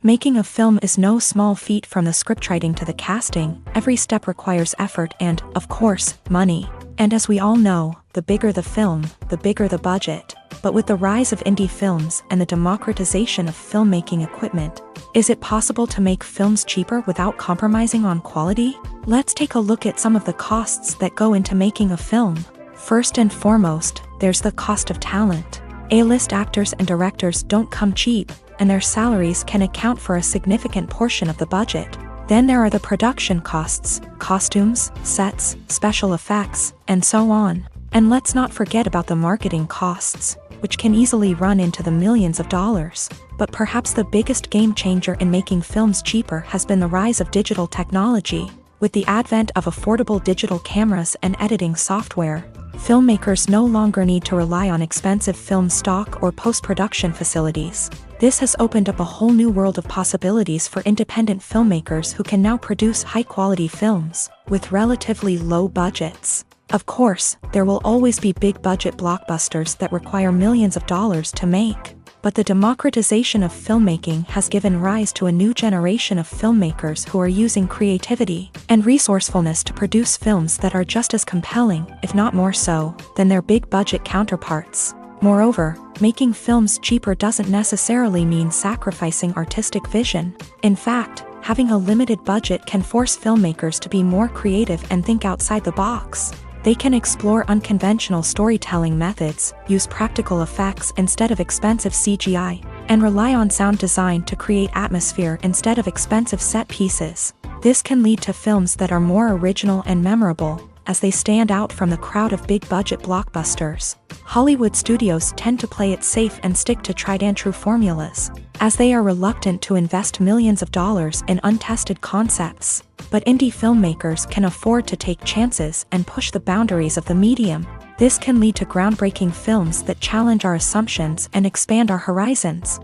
Making a film is no small feat. From the scriptwriting to the casting, every step requires effort and, of course, money. And as we all know, the bigger the film, the bigger the budget. But with the rise of indie films and the democratization of filmmaking equipment, is it possible to make films cheaper without compromising on quality? Let's take a look at some of the costs that go into making a film. First and foremost, there's the cost of talent. A-list actors and directors don't come cheap, and their salaries can account for a significant portion of the budget. Then there are the production costs, costumes, sets, special effects, and so on. And let's not forget about the marketing costs, which can easily run into the millions of dollars. But perhaps the biggest game changer in making films cheaper has been the rise of digital technology. With the advent of affordable digital cameras and editing software, filmmakers no longer need to rely on expensive film stock or post-production facilities. This has opened up a whole new world of possibilities for independent filmmakers who can now produce high-quality films with relatively low budgets. Of course, there will always be big-budget blockbusters that require millions of dollars to make. But the democratization of filmmaking has given rise to a new generation of filmmakers who are using creativity and resourcefulness to produce films that are just as compelling, if not more so, than their big-budget counterparts. Moreover, making films cheaper doesn't necessarily mean sacrificing artistic vision. In fact, having a limited budget can force filmmakers to be more creative and think outside the box. They can explore unconventional storytelling methods, use practical effects instead of expensive CGI, and rely on sound design to create atmosphere instead of expensive set pieces. This can lead to films that are more original and memorable, as they stand out from the crowd of big-budget blockbusters. Hollywood studios tend to play it safe and stick to tried-and-true formulas, as they are reluctant to invest millions of dollars in untested concepts. But indie filmmakers can afford to take chances and push the boundaries of the medium. This can lead to groundbreaking films that challenge our assumptions and expand our horizons.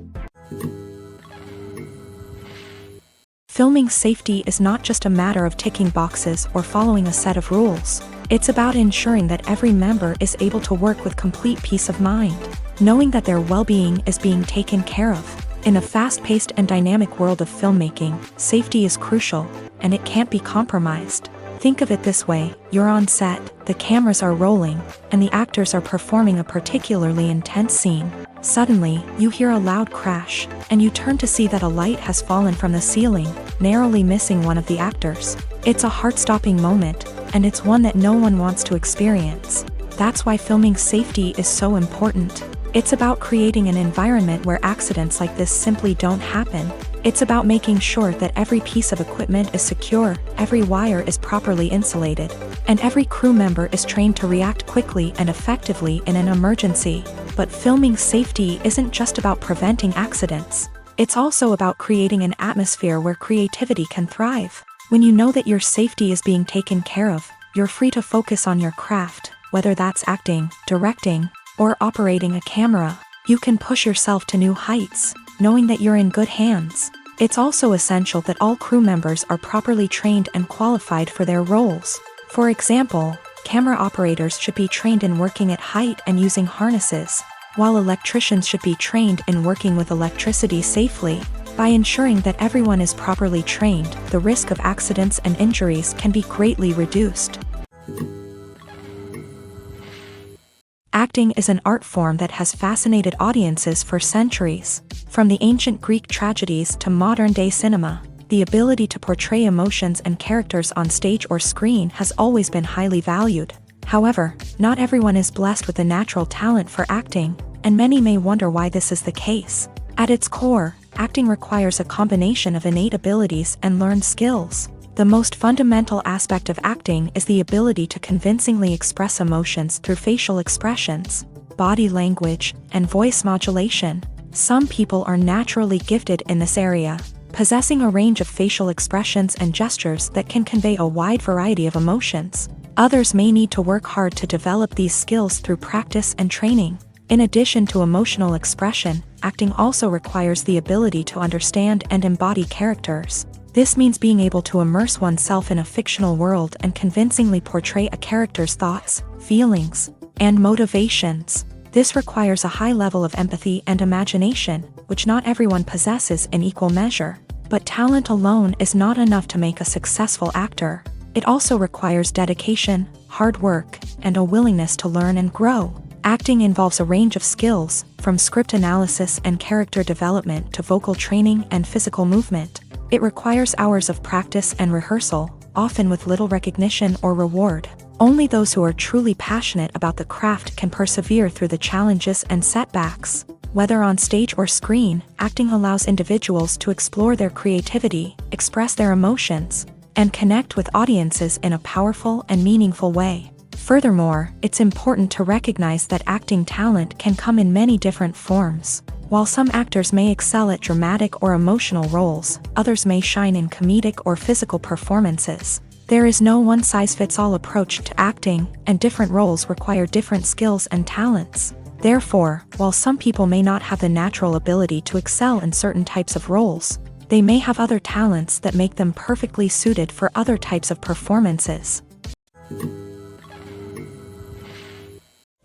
Filming safety is not just a matter of ticking boxes or following a set of rules. It's about ensuring that every member is able to work with complete peace of mind, knowing that their well-being is being taken care of. In a fast-paced and dynamic world of filmmaking, safety is crucial, and it can't be compromised. Think of it this way: you're on set, the cameras are rolling, and the actors are performing a particularly intense scene. Suddenly, you hear a loud crash, and you turn to see that a light has fallen from the ceiling, narrowly missing one of the actors. It's a heart-stopping moment, and it's one that no one wants to experience. That's why filming safety is so important. It's about creating an environment where accidents like this simply don't happen. It's about making sure that every piece of equipment is secure, every wire is properly insulated, and every crew member is trained to react quickly and effectively in an emergency. But filming safety isn't just about preventing accidents. It's also about creating an atmosphere where creativity can thrive. When you know that your safety is being taken care of, you're free to focus on your craft, whether that's acting, directing, or operating a camera. You can push yourself to new heights, knowing that you're in good hands. It's also essential that all crew members are properly trained and qualified for their roles. For example, camera operators should be trained in working at height and using harnesses, while electricians should be trained in working with electricity safely. By ensuring that everyone is properly trained, the risk of accidents and injuries can be greatly reduced. Acting is an art form that has fascinated audiences for centuries. From the ancient Greek tragedies to modern-day cinema, the ability to portray emotions and characters on stage or screen has always been highly valued. However, not everyone is blessed with the natural talent for acting. and many may wonder why this is the case. At its core, acting requires a combination of innate abilities and learned skills. The most fundamental aspect of acting is the ability to convincingly express emotions through facial expressions, body language, and voice modulation. Some people are naturally gifted in this area, possessing a range of facial expressions and gestures that can convey a wide variety of emotions. Others may need to work hard to develop these skills through practice and training. In addition to emotional expression, acting also requires the ability to understand and embody characters. This means being able to immerse oneself in a fictional world and convincingly portray a character's thoughts, feelings, and motivations. This requires a high level of empathy and imagination, which not everyone possesses in equal measure. But talent alone is not enough to make a successful actor. It also requires dedication, hard work, and a willingness to learn and grow. Acting involves a range of skills, from script analysis and character development to vocal training and physical movement. It requires hours of practice and rehearsal, often with little recognition or reward. Only those who are truly passionate about the craft can persevere through the challenges and setbacks. Whether on stage or screen, acting allows individuals to explore their creativity, express their emotions, and connect with audiences in a powerful and meaningful way. Furthermore, it's important to recognize that acting talent can come in many different forms. While some actors may excel at dramatic or emotional roles, others may shine in comedic or physical performances. There is no one-size-fits-all approach to acting, and different roles require different skills and talents. Therefore, while some people may not have the natural ability to excel in certain types of roles, they may have other talents that make them perfectly suited for other types of performances.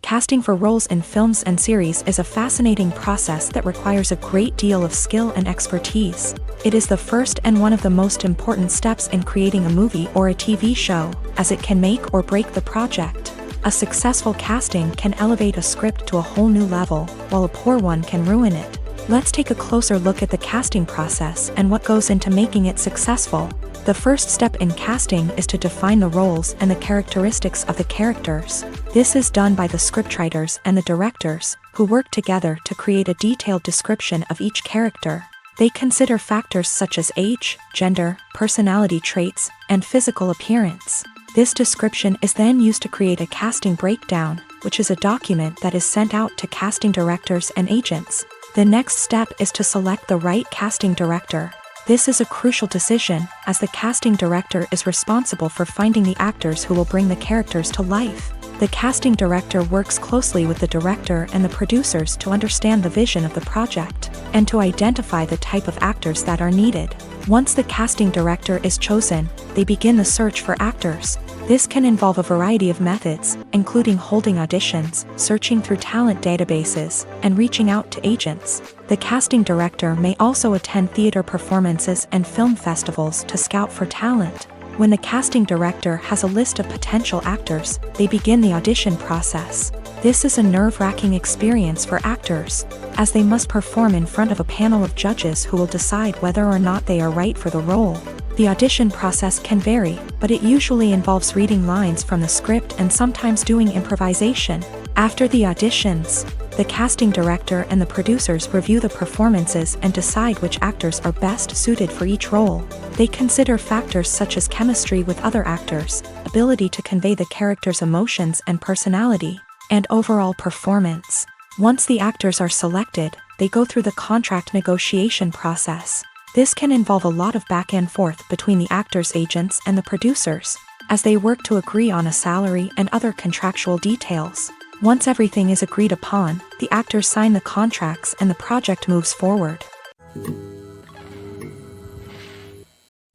Casting for roles in films and series is a fascinating process that requires a great deal of skill and expertise. It is the first and one of the most important steps in creating a movie or a TV show, as it can make or break the project. A successful casting can elevate a script to a whole new level, while a poor one can ruin it. Let's take a closer look at the casting process and what goes into making it successful. The first step in casting is to define the roles and the characteristics of the characters. This is done by the scriptwriters and the directors, who work together to create a detailed description of each character. They consider factors such as age, gender, personality traits, and physical appearance. This description is then used to create a casting breakdown, which is a document that is sent out to casting directors and agents. The next step is to select the right casting director. This is a crucial decision, as the casting director is responsible for finding the actors who will bring the characters to life. The casting director works closely with the director and the producers to understand the vision of the project, and to identify the type of actors that are needed. Once the casting director is chosen, they begin the search for actors. This can involve a variety of methods, including holding auditions, searching through talent databases, and reaching out to agents. The casting director may also attend theater performances and film festivals to scout for talent. When the casting director has a list of potential actors, they begin the audition process. This is a nerve-wracking experience for actors, as they must perform in front of a panel of judges who will decide whether or not they are right for the role. The audition process can vary, but it usually involves reading lines from the script and sometimes doing improvisation. After the auditions, the casting director and the producers review the performances and decide which actors are best suited for each role. They consider factors such as chemistry with other actors, ability to convey the character's emotions and personality, and overall performance. Once the actors are selected, they go through the contract negotiation process. This can involve a lot of back and forth between the actors' agents and the producers, as they work to agree on a salary and other contractual details. Once everything is agreed upon, the actors sign the contracts and the project moves forward.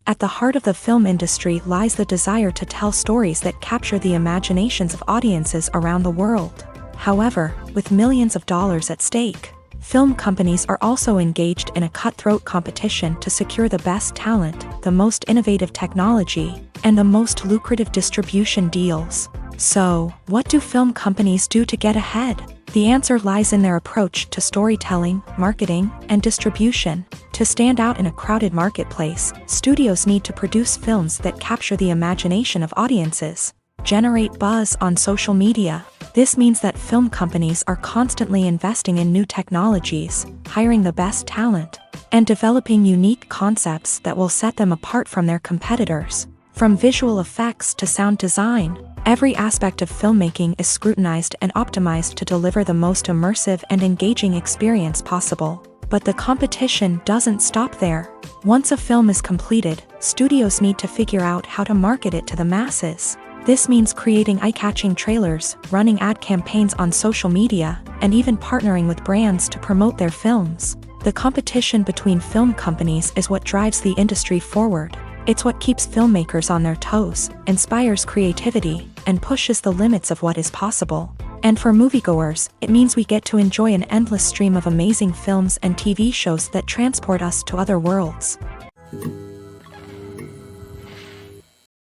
At the heart of the film industry lies the desire to tell stories that capture the imaginations of audiences around the world. However, with millions of dollars at stake, film companies are also engaged in a cutthroat competition to secure the best talent, the most innovative technology, and the most lucrative distribution deals. So, what do film companies do to get ahead? The answer lies in their approach to storytelling, marketing, and distribution. To stand out in a crowded marketplace, studios need to produce films that capture the imagination of audiences. Generate buzz on social media. This means that film companies are constantly investing in new technologies, hiring the best talent, and developing unique concepts that will set them apart from their competitors. From visual effects to sound design, every aspect of filmmaking is scrutinized and optimized to deliver the most immersive and engaging experience possible. But the competition doesn't stop there. Once a film is completed, studios need to figure out how to market it to the masses. This means creating eye-catching trailers, running ad campaigns on social media, and even partnering with brands to promote their films. The competition between film companies is what drives the industry forward. It's what keeps filmmakers on their toes, inspires creativity, and pushes the limits of what is possible. And for moviegoers, it means we get to enjoy an endless stream of amazing films and TV shows that transport us to other worlds.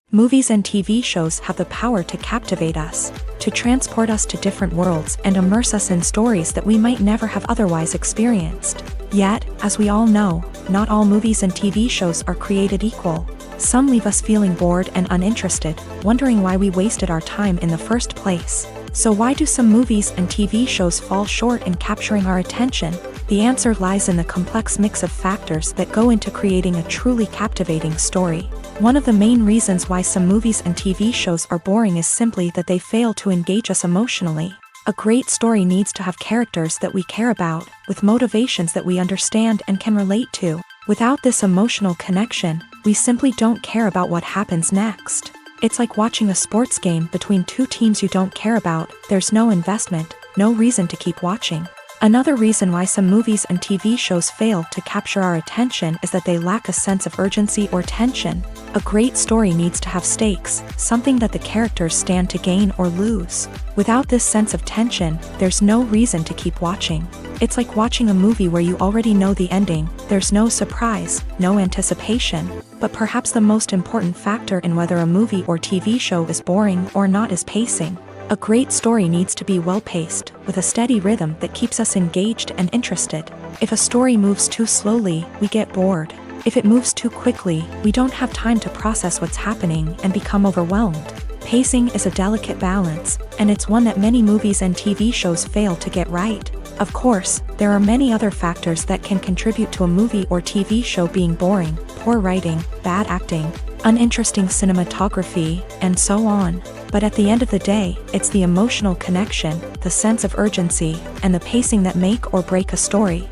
Movies and TV shows have the power to captivate us, to transport us to different worlds and immerse us in stories that we might never have otherwise experienced. Yet, as we all know, not all movies and TV shows are created equal. Some leave us feeling bored and uninterested, wondering why we wasted our time in the first place. So why do some movies and TV shows fall short in capturing our attention? The answer lies in the complex mix of factors that go into creating a truly captivating story. One of the main reasons why some movies and TV shows are boring is simply that they fail to engage us emotionally. A great story needs to have characters that we care about, with motivations that we understand and can relate to. Without this emotional connection, we simply don't care about what happens next. It's like watching a sports game between two teams you don't care about. There's no investment, no reason to keep watching. Another reason why some movies and TV shows fail to capture our attention is that they lack a sense of urgency or tension. A great story needs to have stakes, something that the characters stand to gain or lose. Without this sense of tension, there's no reason to keep watching. It's like watching a movie where you already know the ending. There's no surprise, no anticipation. But perhaps the most important factor in whether a movie or TV show is boring or not is pacing. A great story needs to be well-paced, with a steady rhythm that keeps us engaged and interested. If a story moves too slowly, we get bored. If it moves too quickly, we don't have time to process what's happening and become overwhelmed. Pacing is a delicate balance, and it's one that many movies and TV shows fail to get right. Of course, there are many other factors that can contribute to a movie or TV show being boring: poor writing, bad acting, uninteresting cinematography, and so on. But at the end of the day, it's the emotional connection, the sense of urgency, and the pacing that make or break a story.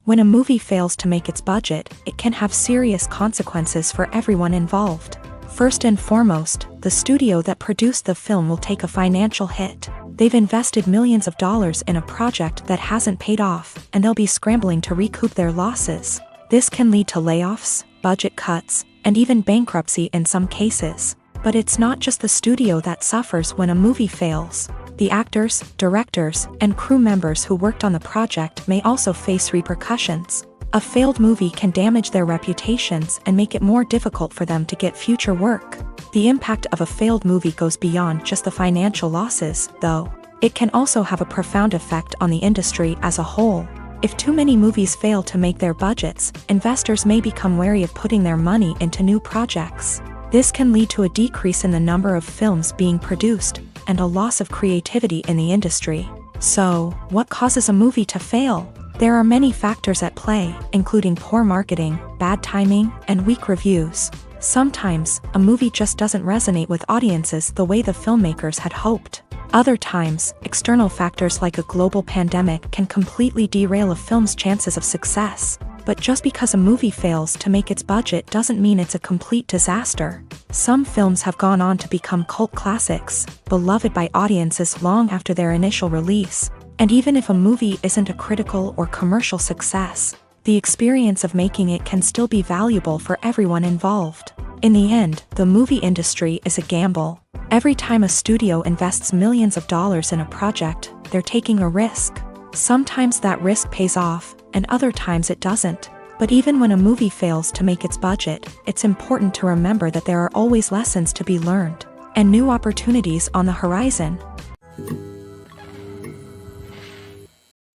When a movie fails to make its budget, it can have serious consequences for everyone involved. First and foremost, the studio that produced the film will take a financial hit. They've invested millions of dollars in a project that hasn't paid off, and they'll be scrambling to recoup their losses. This can lead to layoffs, budget cuts, and even bankruptcy in some cases. But it's not just the studio that suffers when a movie fails. The actors, directors, and crew members who worked on the project may also face repercussions. A failed movie can damage their reputations and make it more difficult for them to get future work. The impact of a failed movie goes beyond just the financial losses, though. It can also have a profound effect on the industry as a whole. If too many movies fail to make their budgets, investors may become wary of putting their money into new projects. This can lead to a decrease in the number of films being produced, and a loss of creativity in the industry. So, what causes a movie to fail? There are many factors at play, including poor marketing, bad timing, and weak reviews. Sometimes, a movie just doesn't resonate with audiences the way the filmmakers had hoped. Other times, external factors like a global pandemic can completely derail a film's chances of success. But just because a movie fails to make its budget doesn't mean it's a complete disaster. Some films have gone on to become cult classics, beloved by audiences long after their initial release. And even if a movie isn't a critical or commercial success, the experience of making it can still be valuable for everyone involved. In the end, the movie industry is a gamble. Every time a studio invests millions of dollars in a project, they're taking a risk. Sometimes that risk pays off, and other times it doesn't. But even when a movie fails to make its budget, it's important to remember that there are always lessons to be learned, and new opportunities on the horizon.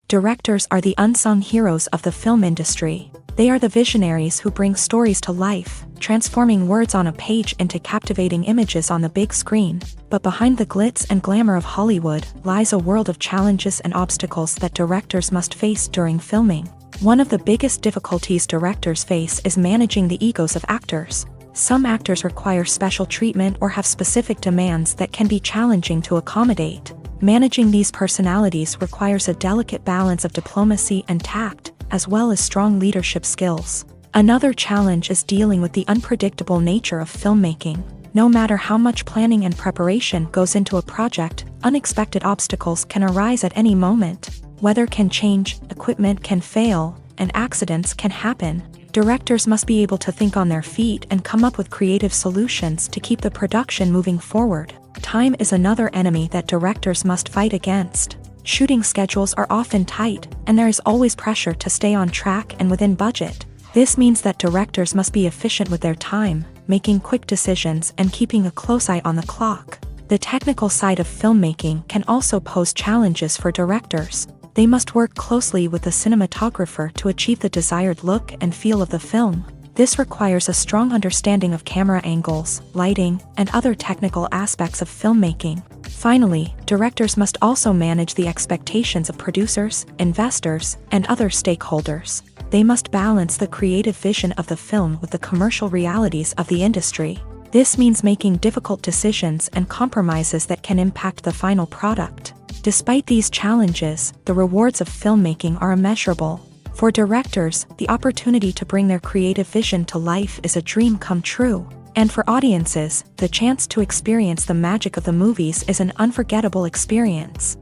Directors are the unsung heroes of the film industry. They are the visionaries who bring stories to life, transforming words on a page into captivating images on the big screen. But behind the glitz and glamour of Hollywood lies a world of challenges and obstacles that directors must face during filming. One of the biggest difficulties directors face is managing the egos of actors. Some actors require special treatment or have specific demands that can be challenging to accommodate. Managing these personalities requires a delicate balance of diplomacy and tact, as well as strong leadership skills. Another challenge is dealing with the unpredictable nature of filmmaking. No matter how much planning and preparation goes into a project, unexpected obstacles can arise at any moment. Weather can change, equipment can fail, and accidents can happen. Directors must be able to think on their feet and come up with creative solutions to keep the production moving forward. Time is another enemy that directors must fight against. Shooting schedules are often tight, and there is always pressure to stay on track and within budget. This means that directors must be efficient with their time, making quick decisions and keeping a close eye on the clock. The technical side of filmmaking can also pose challenges for directors. They must work closely with the cinematographer to achieve the desired look and feel of the film. This requires a strong understanding of camera angles, lighting, and other technical aspects of filmmaking. Finally, directors must also manage the expectations of producers, investors, and other stakeholders. They must balance the creative vision of the film with the commercial realities of the industry. This means making difficult decisions and compromises that can impact the final product. Despite these challenges, the rewards of filmmaking are immeasurable. For directors, the opportunity to bring their creative vision to life is a dream come true. And for audiences, the chance to experience the magic of the movies is an unforgettable experience.